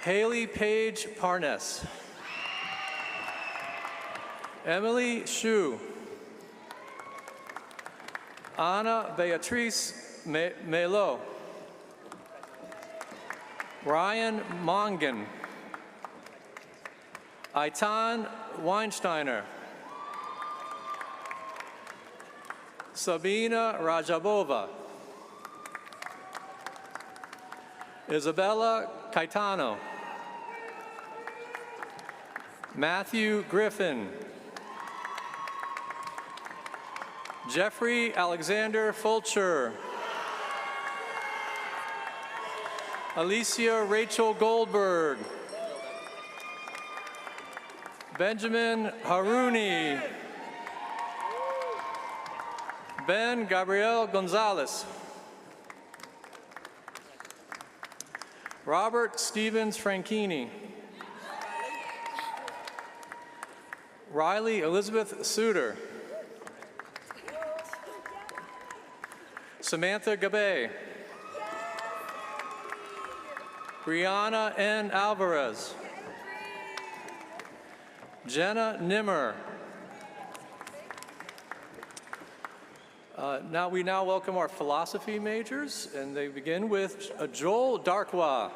Haley Page Parnes. Emily Shu. Ana Beatriz Melo. Ryan Mongan. Aitan Weinsteiner. Sabina Rajabova. Isabella Caetano. Matthew Griffin. Jeffrey Alexander Fulcher. Alicia Rachel Goldberg. Benjamin Haruni. Ben Gabriel Gonzalez. Robert Stevens Franchini. Riley Elizabeth Suter. Samantha Gabe. Brianna N. Alvarez. Jenna Nimmer. We now welcome our philosophy majors, and they begin with Joel Darkwa,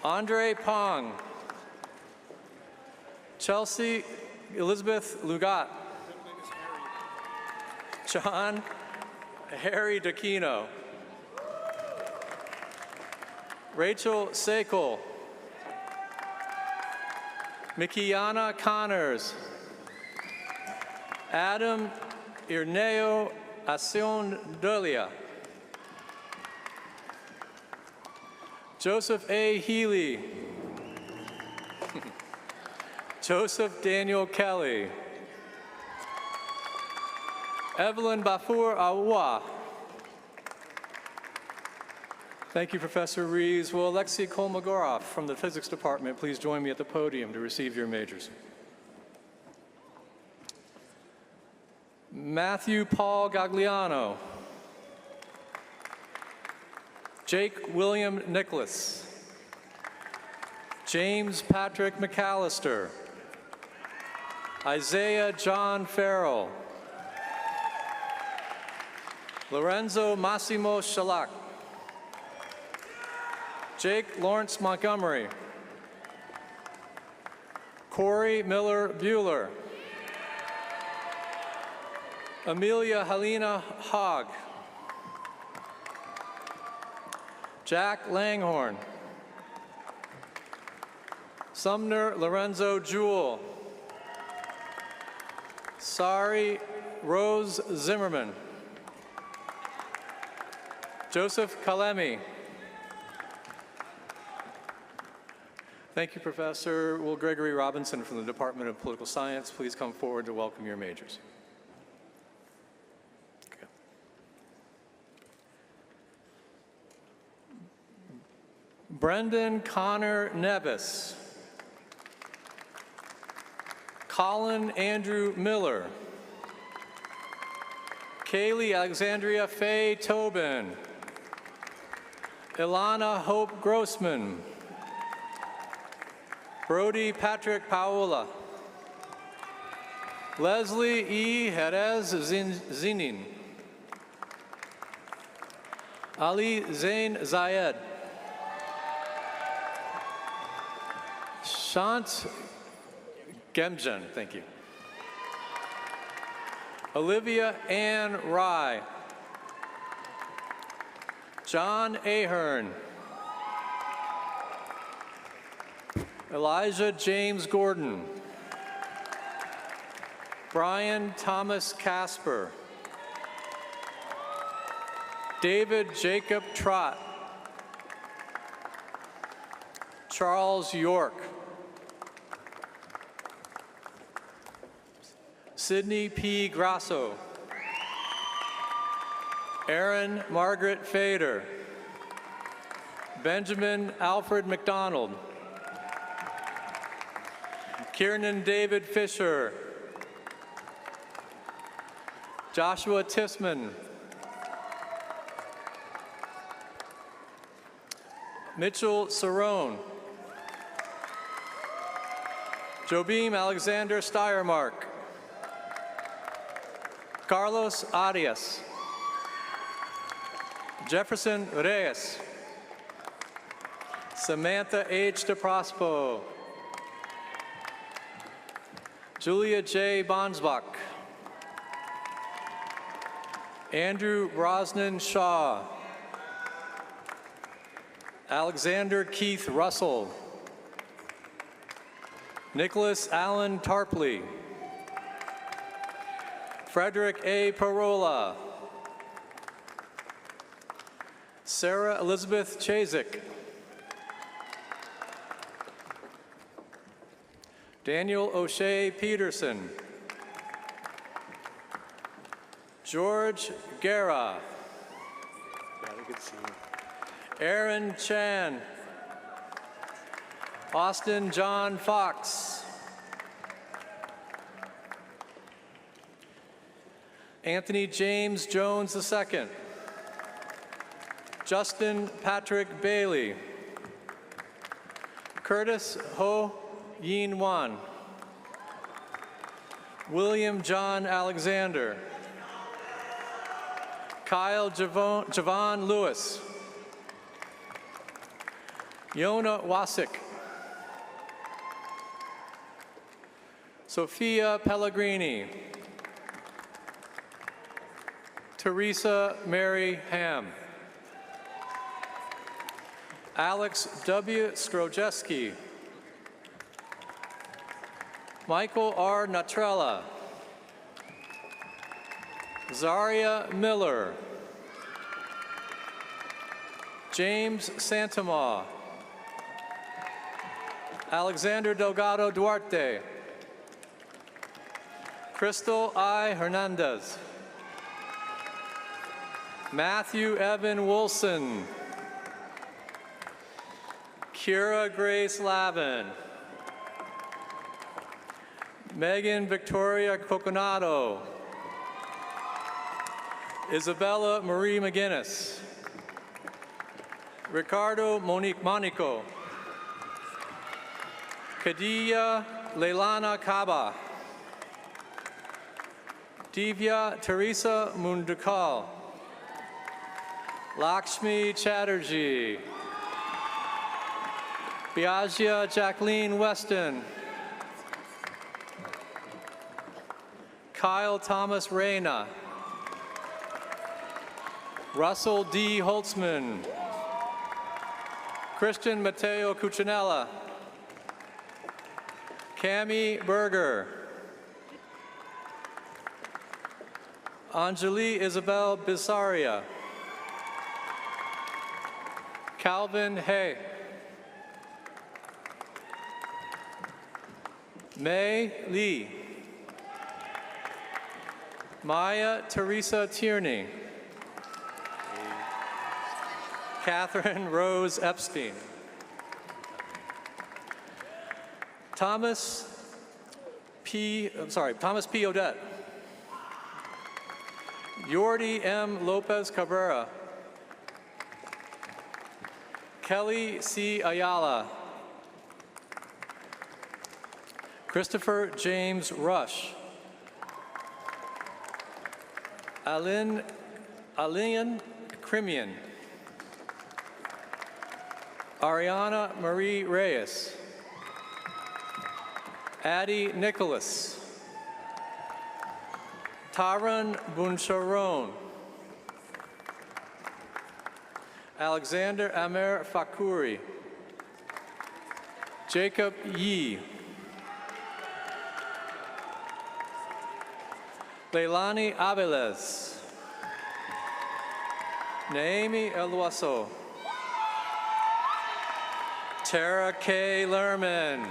Andre Pong, Chelsea Elizabeth Lugat, John Harry D'aquino, Rachel Sekel, Mikiana Connors, Adam Irneo Asion Delia, Joseph A. Healy, Joseph Daniel Kelly, Evelyn Bafur Awa. Thank you, Professor Rees. Will Alexei Kolmogorov from the Physics Department please join me at the podium to receive your majors? Matthew Paul Gagliano. Jake William Nicholas. James Patrick McAllister. Isaiah John Farrell. Lorenzo Massimo Shalak. Jake Lawrence Montgomery. Corey Miller Bueller. Amelia Helena Hogg. Jack Langhorn. Sumner Lorenzo Jewell. Sari Rose Zimmerman. Joseph Kalemi. Thank you, Professor. Will Gregory Robinson from the Department of Political Science please come forward to welcome your majors? Okay. Brendan Connor Nevis. Colin Andrew Miller. Kaylee Alexandria Faye Tobin. Ilana Hope Grossman. Brody Patrick Paola. Leslie E. Jerez Zinin. Ali Zain Zayed. Shant Gemjan, thank you. Olivia Ann Rye. John Ahern. Elijah James Gordon. Brian Thomas Casper. David Jacob Trott. Charles York. Sydney P. Grasso. Erin Margaret Fader. Benjamin Alfred McDonald. Kiernan David Fisher. Joshua Tisman. Mitchell Cerrone. Jobim Alexander Steiermark. Carlos Arias. Jefferson Reyes. Samantha H. DeProspo. Julia J. Bonsbach. Andrew Brosnan Shaw. Alexander Keith Russell. Nicholas Allen Tarpley. Frederick A. Parola. Sarah Elizabeth Chazek. Daniel O'Shea Peterson. George Guerra. Good to see you. Aaron Chan. Austin John Fox. Anthony James Jones II. Justin Patrick Bailey. Curtis Ho Yin Wan. William John Alexander. Kyle Javon Lewis. Yona Wasik. Sophia Pellegrini. Teresa Mary Ham. Alex W. Skrojewski. Michael R. Natrella. Zaria Miller. James Santamaw. Alexander Delgado Duarte. Crystal I. Hernandez. Matthew Evan Wilson. Kira Grace Lavin. Megan Victoria Coconato. Isabella Marie McGinnis. Ricardo Monique Monico. Khadija Leilana Kaba. Divya Teresa Mundukal. Lakshmi Chatterjee. Biagia Jacqueline Weston. Kyle Thomas Reyna. Russell D. Holtzman. Christian Mateo Cuccinella. Cami Berger. Anjali Isabel Bisaria. Calvin Hay. Mei Lee. Maya Teresa Tierney. Catherine Rose Epstein. Thomas P. Odette. Yordi M. Lopez Cabrera. Kelly C. Ayala. Christopher James Rush. Alian Crimian. Ariana Marie Reyes. Addie Nicholas. Taran Buncharon. Alexander Amer Fakuri. Jacob Yee. Leilani Abeles. Naomi Eluaso. Tara K. Lerman.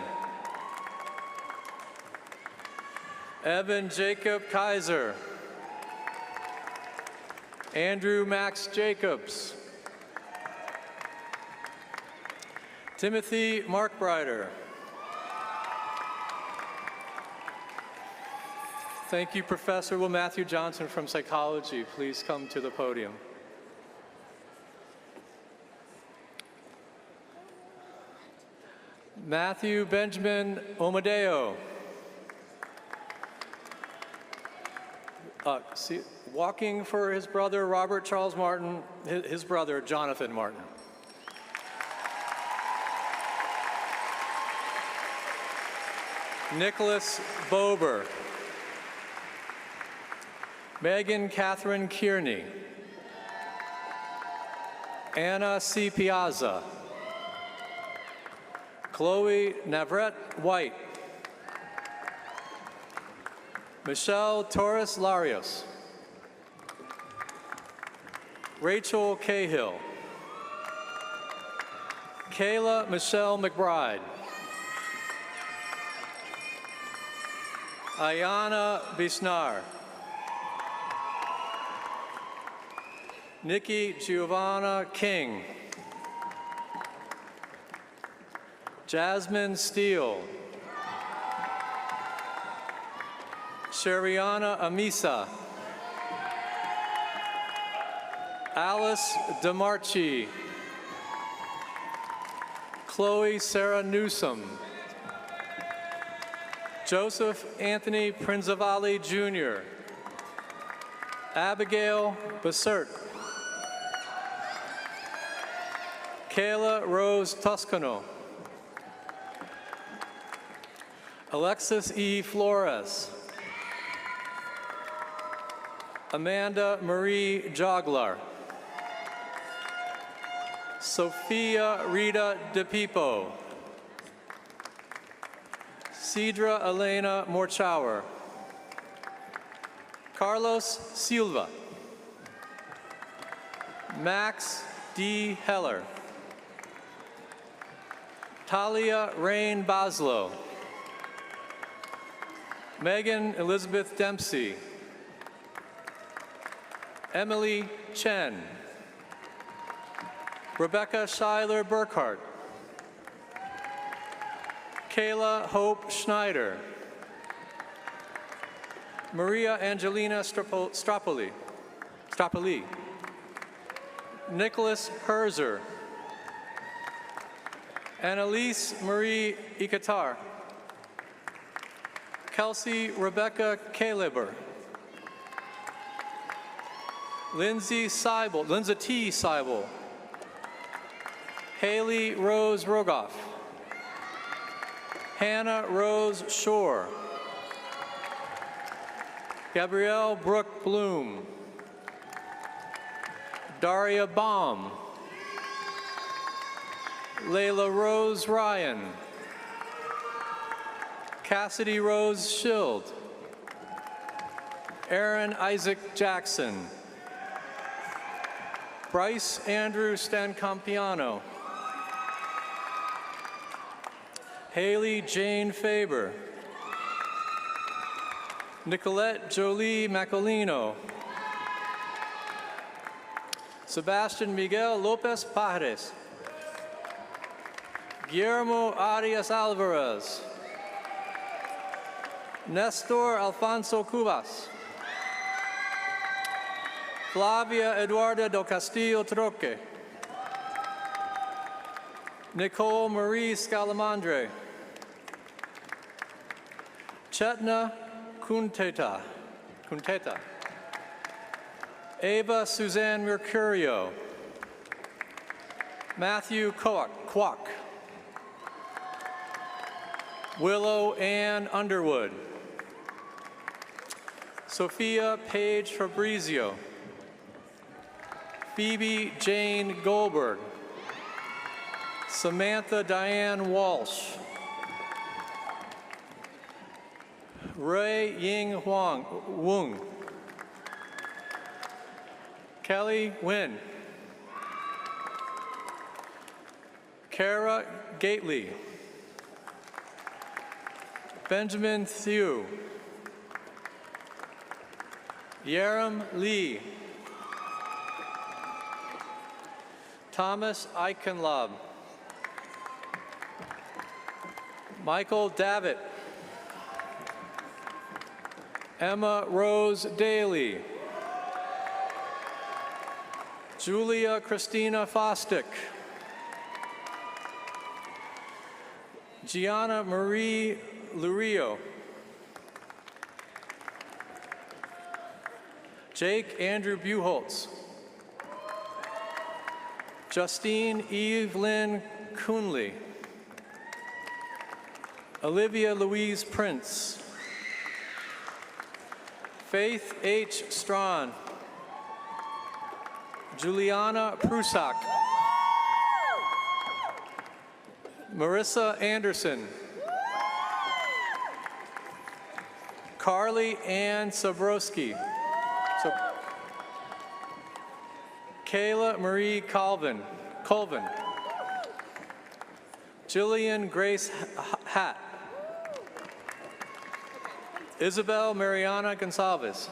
Evan Jacob Kaiser. Andrew Max Jacobs. Timothy Markbrider. Thank you, Professor. Will Matthew Johnson from Psychology please come to the podium? Matthew Benjamin Omadeo. Walking for his brother, Robert Charles Martin, his brother, Jonathan Martin. Nicholas Bober. Megan Catherine Kearney. Anna C. Piazza. Chloe Navrette White. Michelle Torres Larios. Rachel Cahill. Kayla Michelle McBride. Ayana Bisnar. Nikki Giovanna King. Jasmine Steele. Sheriana Amisa. Alice DeMarchi. Chloe Sarah Newsom. Joseph Anthony Prinzavali Jr. Abigail Bassert. Kayla Rose Toscano. Alexis E. Flores. Amanda Marie Joglar. Sophia Rita DePipo. Cedra Elena Morchauer. Carlos Silva. Max D. Heller. Talia Rain Baslow. Megan Elizabeth Dempsey. Emily Chen. Rebecca Schuyler Burkhart. Kayla Hope Schneider. Maria Angelina Stropoli. Nicholas Herzer. Annalise Marie Ikatar. Kelsey Rebecca Kaleber. Lindsay T. Seibel. Haley Rose Rogoff. Hannah Rose Shore. Gabrielle Brooke Bloom. Daria Baum. Layla Rose Ryan. Cassidy Rose Schild. Aaron Isaac Jackson. Bryce Andrew Stancompiano. Haley Jane Faber. Nicolette Jolie Macolino. Sebastian Miguel Lopez Pajares. Guillermo Arias Alvarez. Nestor Alfonso Cubas. Flavia Eduarda do Castillo Troque. Nicole Marie Scalamandre. Chetna Kunteta. Ava Suzanne Mercurio. Matthew Kwok. Willow Ann Underwood. Sophia Paige Fabrizio. Phoebe Jane Goldberg. Samantha Diane Walsh. Ray Ying Wong. Kelly Nguyen. Kara Gately. Benjamin Thew. Yeram Lee. Thomas Eichenlaub. Michael Davitt. Emma Rose Daly. Julia Christina Fostick. Gianna Marie Lurio. Jake Andrew Buholtz. Justine Evelyn Kuhnley. Olivia Louise Prince. Faith H. Strawn. Juliana Prusak. Marissa Anderson. Carly Ann Sobrowski. Kayla Marie Colvin. Jillian Grace Hatt. Isabel Mariana Gonsalves.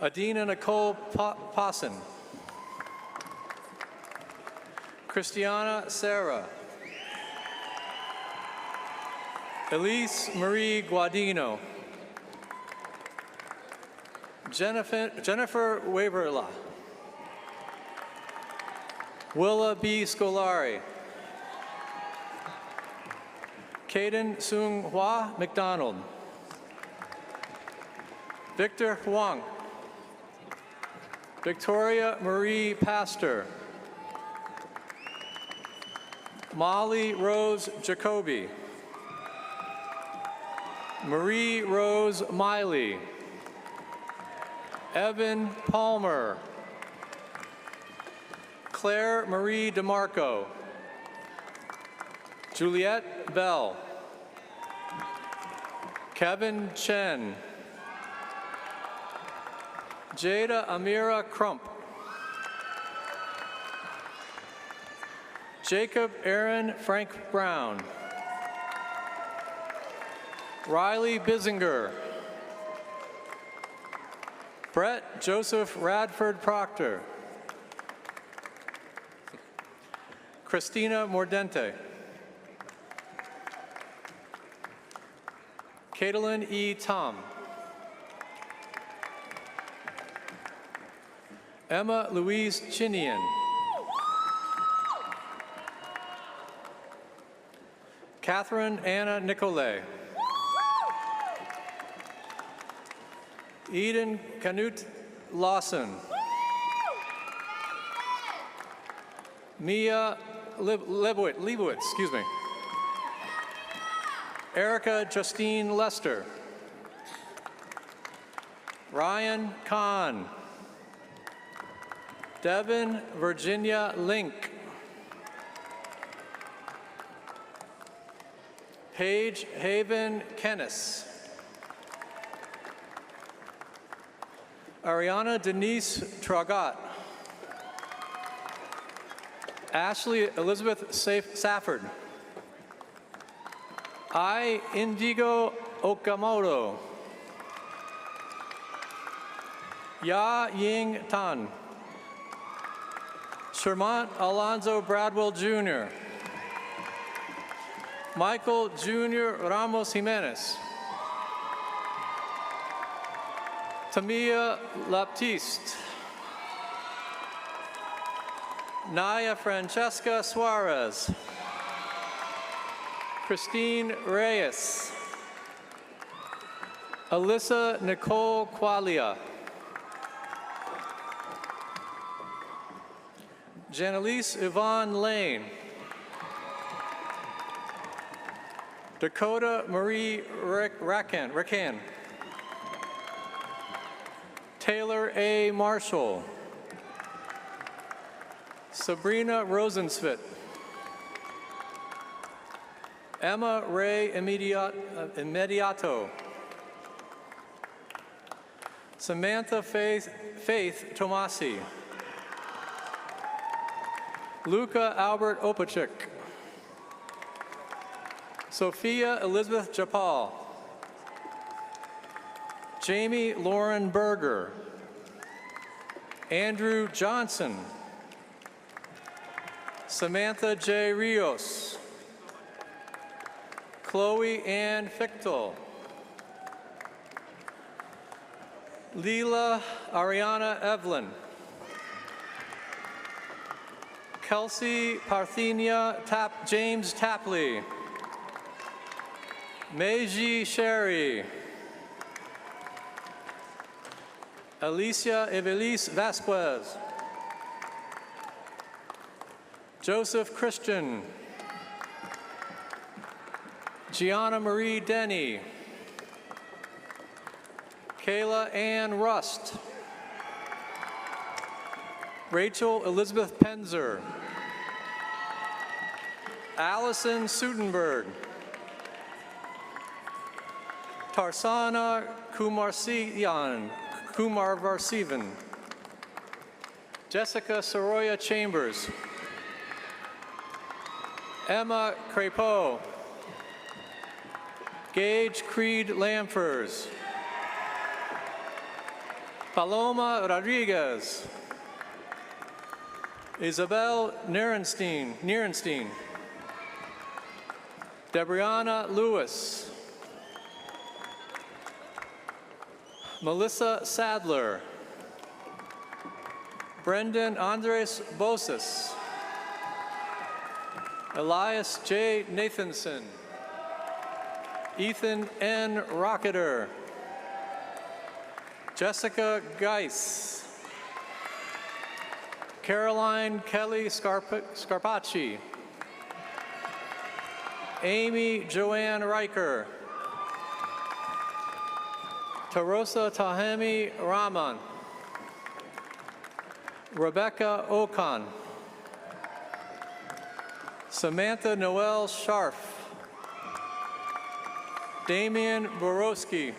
Adina Nicole Posson. Christiana Sarah. Elise Marie Guadino. Jennifer Waverla. Willa B. Scolari. Caden Sung Hua McDonald. Victor Huang. Victoria Marie Pastor. Molly Rose Jacoby. Marie Rose Miley. Evan Palmer. Claire Marie DeMarco. Juliette Bell. Kevin Chen. Jada Amira Crump. Jacob Aaron Frank Brown. Riley Bissinger. Brett Joseph Radford Proctor. Christina Mordente. Caitlin E. Tom. Emma Louise Chinian. Catherine Anna Nicolay. Eden Canute Lawson. Mia Leibowitz, excuse me. Erica Justine Lester. Ryan Kahn. Devin Virginia Link. Paige Haven Kennis. Ariana Denise Tragat. Ashley Elizabeth Safford. I, Indigo Okamoto. Ya Ying Tan. Shermont Alonzo Bradwell Jr. Michael Jr. Ramos Jimenez. Tamia Laptiste. Naya Francesca Suarez. Christine Reyes. Alyssa Nicole Qualia. Janelise Yvonne Lane. Dakota Marie Rakan. Taylor A. Marshall. Sabrina Rosensvit. Emma Ray Immediato. Samantha Faith Tomasi. Luca Albert Opachik. Sophia Elizabeth Japal. Jamie Lauren Berger. Andrew Johnson. Samantha J. Rios. Chloe Ann Fichtel. Leela Ariana Evelyn. Kelsey Parthenia James Tapley. Meiji Sherry. Alicia Evelise Vasquez. Joseph Christian. Gianna Marie Denny. Kayla Ann Rust. Rachel Elizabeth Penzer. Allison Sutenberg. Tarsana Kumarvarsivan. Jessica Soroya Chambers. Emma Crepeau. Gage Creed Lamfers. Paloma Rodriguez. Isabel Nierenstein. Debriana Lewis. Melissa Sadler. Brendan Andres Bosis. Elias J. Nathanson. Ethan N. Rocketer. Jessica Geis. Caroline Kelly Scarpacci. Amy Joanne Riker. Tarosa Tahemi Rahman. Rebecca Okan. Samantha Noel Scharf. Damian Borowski.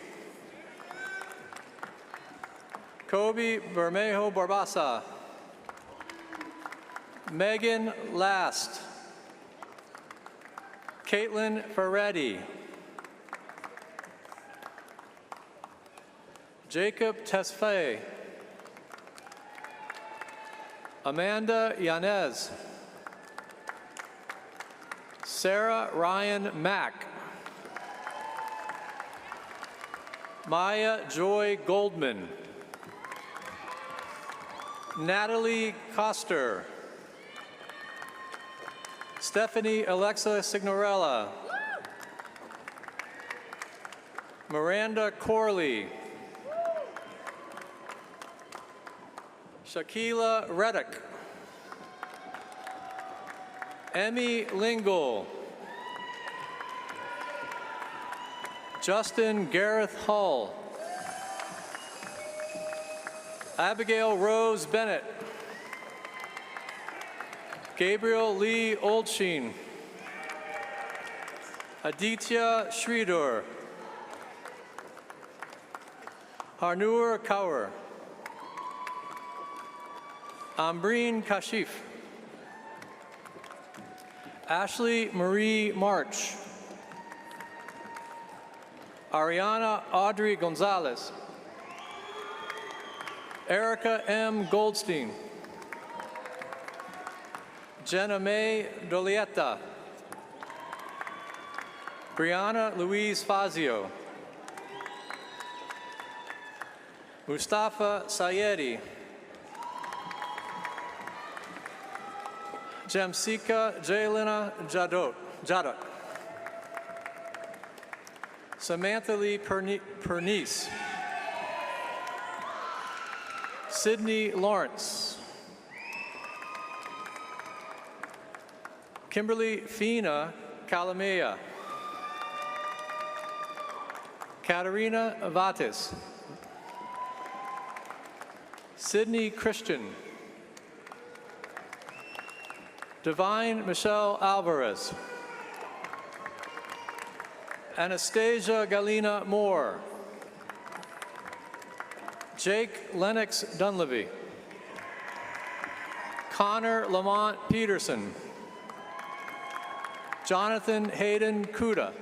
Kobe Bermejo Barbasa. Megan Last. Caitlin Ferretti. Jacob Tesfaye. Amanda Yanez. Sarah Ryan Mack. Maya Joy Goldman. Natalie Coster. Stephanie Alexa Signorella. Miranda Corley. Shaquila Reddick. Emmy Lingle. Justin Gareth Hull. Abigail Rose Bennett. Gabriel Lee Oldsheen. Aditya Sridhar. Harnur Kaur. Ambreen Kashif. Ashley Marie March. Ariana Audrey Gonzalez. Erica M. Goldstein. Jenna May Dolietta. Brianna Louise Fazio. Mustafa Sayedi. Jamsika Jaylina Jadot. Samantha Lee Pernice. Sydney Lawrence. Kimberly Fina Calamea. Katarina Vatis. Sydney Christian. Divine Michelle Alvarez. Anastasia Galina Moore. Jake Lennox Dunleavy. Connor Lamont Peterson. Jonathan Hayden Kuda.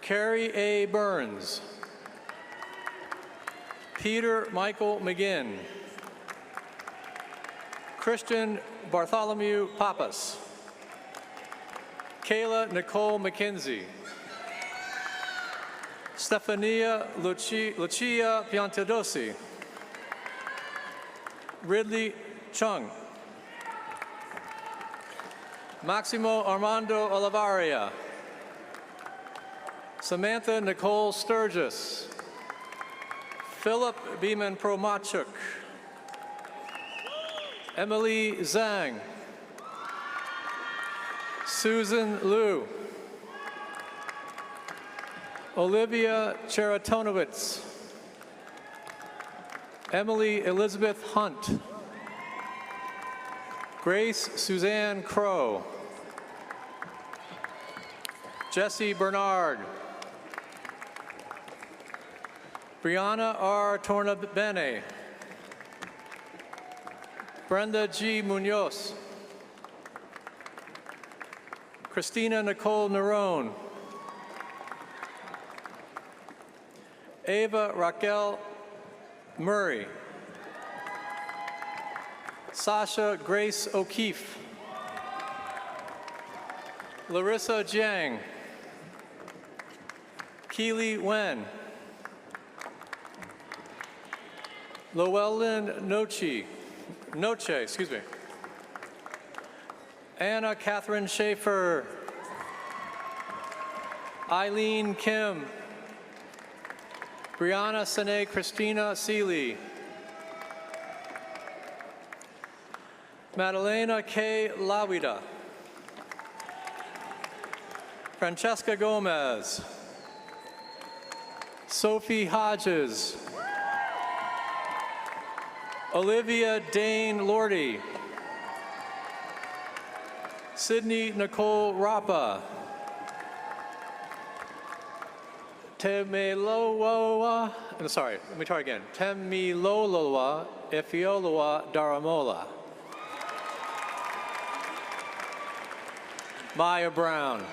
Carrie A. Burns. Peter Michael McGinn. Christian Bartholomew Pappas. Kayla Nicole McKenzie. Stefania Lucia Piantadosi. Ridley Chung. Maximo Armando Olivaria. Samantha Nicole Sturgis. Philip Beeman Promachuk. Emily Zhang. Susan Liu. Olivia Cheritonowitz. Emily Elizabeth Hunt. Grace Suzanne Crow. Jesse Bernard. Brianna R. Tornabene. Brenda G. Munoz. Christina Nicole Nerone. Ava Raquel Murray. Sasha Grace O'Keefe. Larissa Jiang. Keely Wen. Llewellyn Noche, Anna Catherine Schaefer. Eileen Kim. Brianna Sine Christina Seeley. Madalena K. Lawida. Francesca Gomez. Sophie Hodges. Olivia Dane Lordy. Sydney Nicole Rapa. Temiloloa Efioloa Daramola. Maya Brown.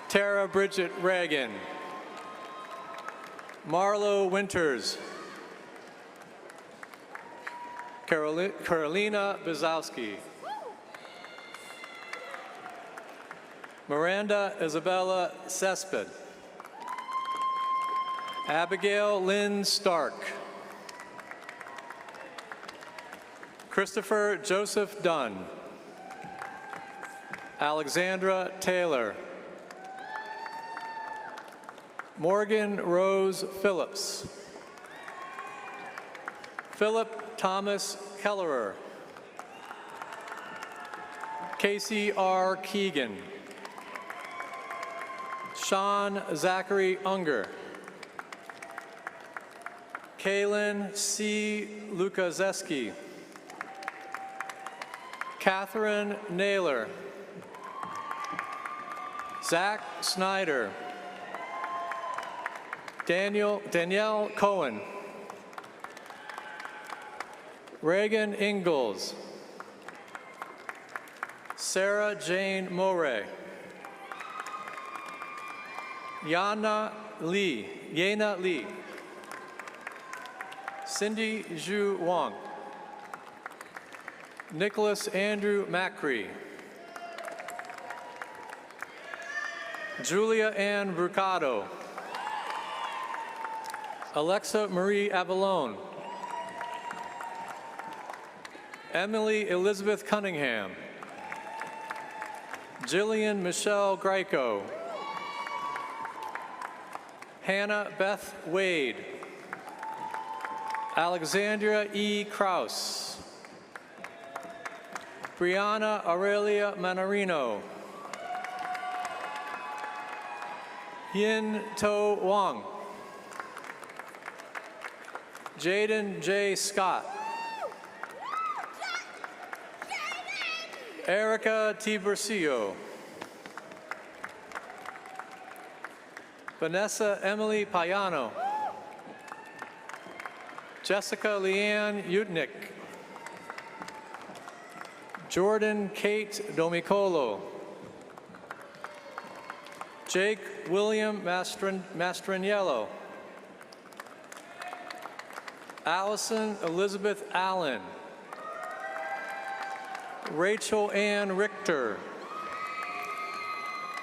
Tara Bridget Reagan. Marlo Winters. Carolina Bizowski. Miranda Isabella Cesped. Abigail Lynn Stark. Christopher Joseph Dunn. Alexandra Taylor. Morgan Rose Phillips. Philip Thomas Kellerer. Casey R. Keegan. Sean Zachary Unger. Kaylin C. Lukazeski. Catherine Naylor. Zach Snyder. Danielle Cohen. Reagan Ingalls. Sarah Jane Moray. Yena Lee. Cindy Zhu Wang. Nicholas Andrew Macri. Julia Ann Brucado. Alexa Marie Avalone. Emily Elizabeth Cunningham. Jillian Michelle Greco. Hannah Beth Wade. Alexandria E. Kraus. Brianna Aurelia Manarino. Yin To Wang. Jaden J. Scott. Erica T. Bercio. Vanessa Emily Payano. Jessica Leanne Utnick. Jordan Kate Domicolo. Jake William Mastraniello. Allison Elizabeth Allen. Rachel Ann Richter.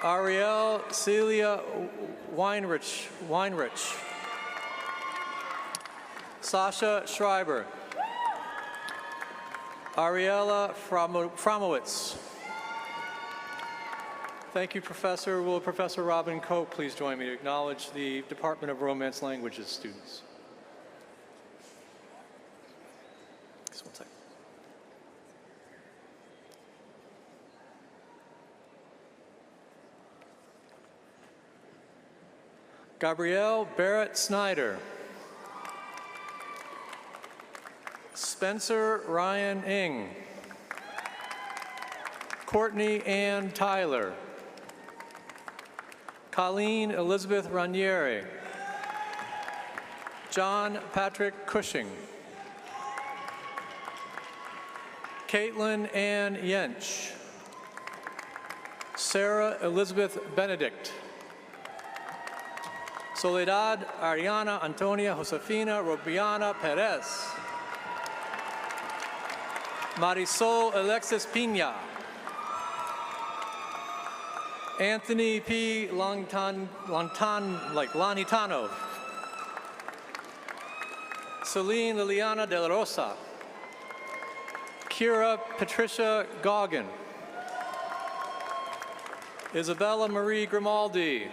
Ariel Celia Weinrich. Sasha Schreiber. Ariella Fromowitz. Thank you, Professor. Will Professor Robin Cope please join me to acknowledge the Department of Romance Languages students? Just one second. Gabrielle Barrett Snyder. Spencer Ryan Ng. Courtney Ann Tyler. Colleen Elizabeth Ranieri. John Patrick Cushing. Caitlin Ann Yench. Sarah Elizabeth Benedict. Soledad Ariana Antonia Josefina Robiana Perez. Marisol Alexis Pina. Anthony P. Lanhitanov. Celine Liliana De La Rosa. Kira Patricia Goggin. Isabella Marie Grimaldi.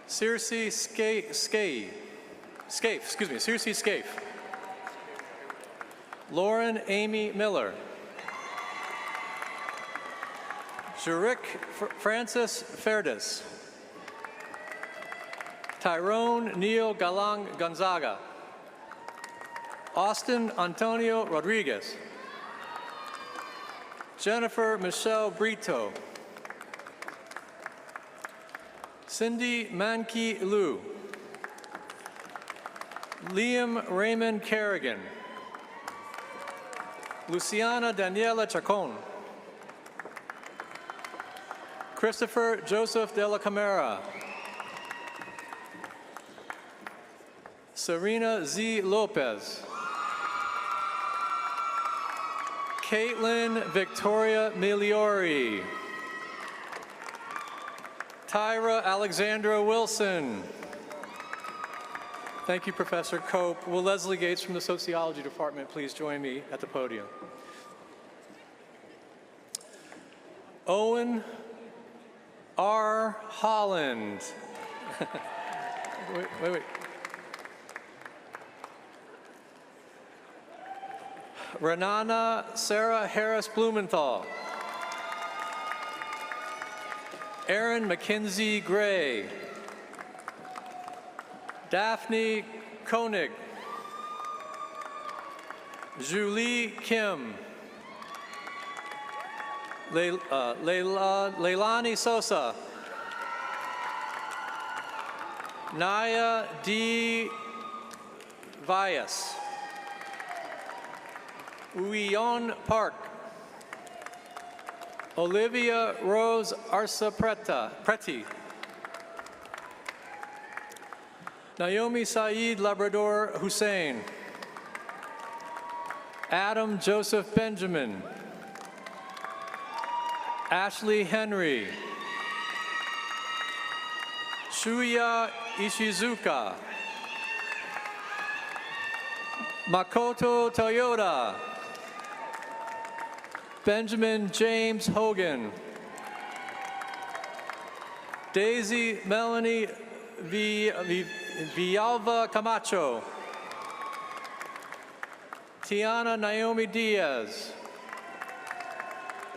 Circe Scaife. Lauren Amy Miller. Jurek Francis Ferdes. Tyrone Neil Galang Gonzaga. Austin Antonio Rodriguez. Jennifer Michelle Brito. Cindy Manki Liu. Liam Raymond Kerrigan. Luciana Daniela Chacon. Christopher Joseph de la Camara. Serena Z. Lopez. Caitlin Victoria Migliori. Tyra Alexandra Wilson. Thank you, Professor Cope. Will Leslie Gates from the Sociology Department please join me at the podium? Owen R. Holland. wait. Renana Sarah Harris Blumenthal. Aaron McKenzie Gray. Daphne Koenig. Julie Kim. Leilani Sosa. Naya D. Vyas. Uion Park. Olivia Rose Arsa-Preti. Naomi Saeed Labrador Hussein. Adam Joseph Benjamin. Ashley Henry. Shuya Ishizuka. Makoto Toyota. Benjamin James Hogan. Daisy Melanie Villalva Camacho. Tiana Naomi Diaz.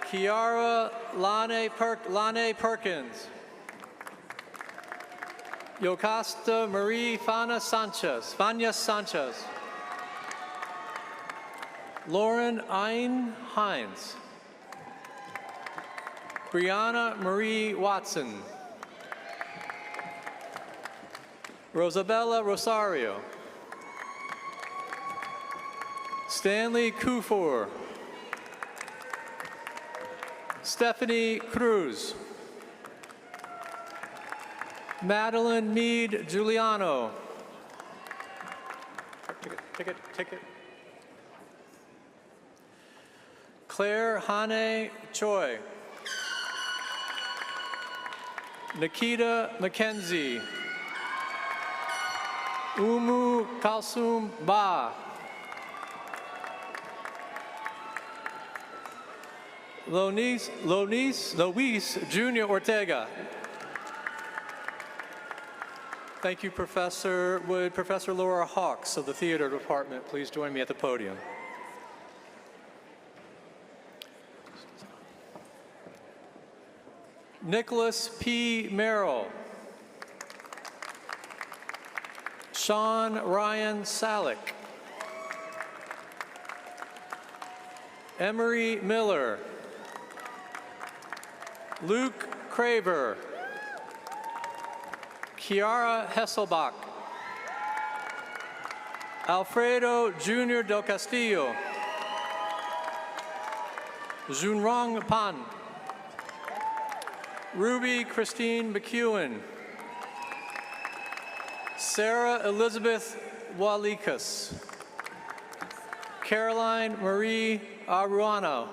Kiara Lane Perkins. Yocasta Marie Fana Sanchez. Lauren Ein Hines. Brianna Marie Watson. Rosabella Rosario. Stanley Kufor. Stephanie Cruz. Madeline Mead Giuliano. Ticket. Claire Hane Choi. Nikita McKenzie. Umu Kalsum Ba. Luis Junior Ortega. Thank you, Professor. Would Professor Laura Hawks of the Theater Department please join me at the podium? Nicholas P. Merrill. Sean Ryan Salick. Emery Miller. Luke Craver. Kiara Hesselbach. Alfredo Jr. del Castillo. Junrong Pan. Ruby Christine McEwen. Sarah Elizabeth Walikas. Caroline Marie Aruano.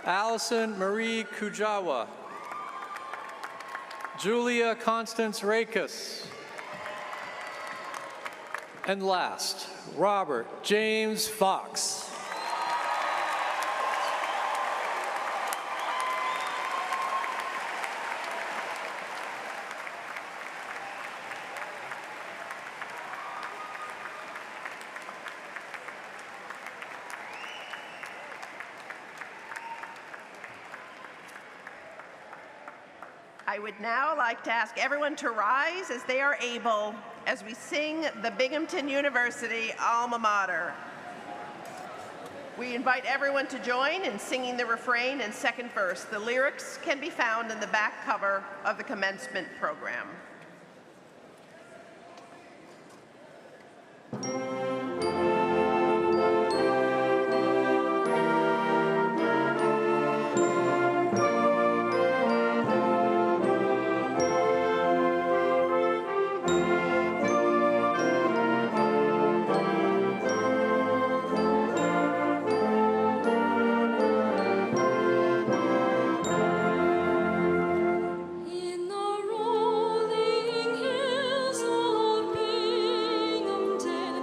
Allison Marie Kujawa. Julia Constance Rakes. And last, Robert James Fox. I would now like to ask everyone to rise as they are able as we sing the Binghamton University alma mater. We invite everyone to join in singing the refrain and second verse. The lyrics can be found in the back cover of the commencement program. In the rolling hills of Binghamton,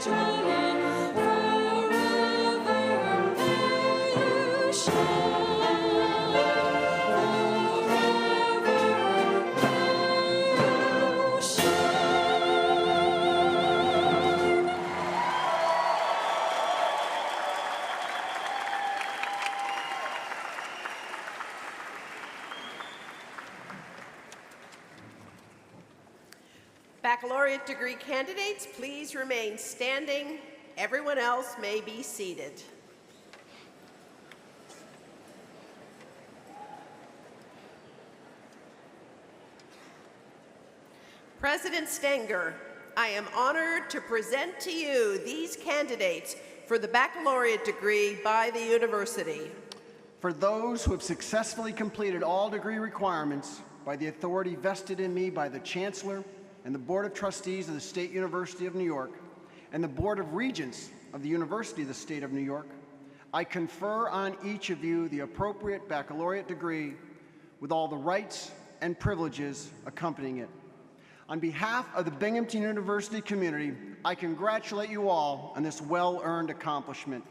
dwelling forever, may you shine. Forever, may you shine. Baccalaureate degree candidates, please remain standing. Everyone else may be seated. President Stenker, I am honored to present to you these candidates for the baccalaureate degree by the university. For those who have successfully completed all degree requirements by the authority vested in me by the Chancellor and the Board of Trustees of the State University of New York and the Board of Regents of the University of the State of New York, I confer on each of you the appropriate baccalaureate degree with all the rights and privileges accompanying it. On behalf of the Binghamton University community, I congratulate you all on this well-earned accomplishment.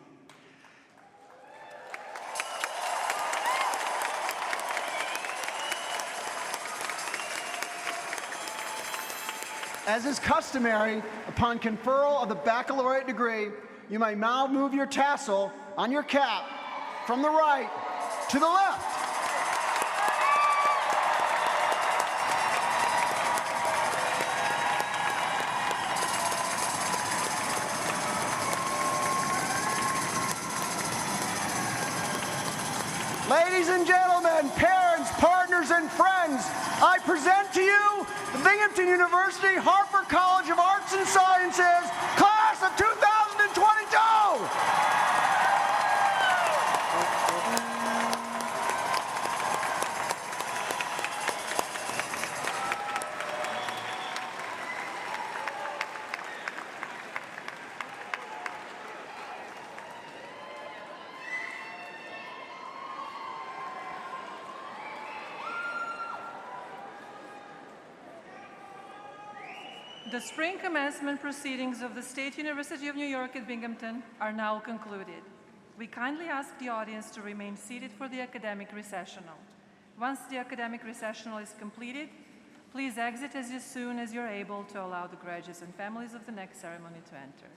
As is customary, upon conferral of the baccalaureate degree, you may now move your tassel on your cap from the right to the left. Ladies and gentlemen, parents, partners, and friends, I present to you the Binghamton University Harpur College of Arts and Sciences, class of 2022! The spring commencement proceedings of the State University of New York at Binghamton are now concluded. We kindly ask the audience to remain seated for the academic recessional. Once the academic recessional is completed, please exit as soon as you're able to allow the graduates and families of the next ceremony to enter.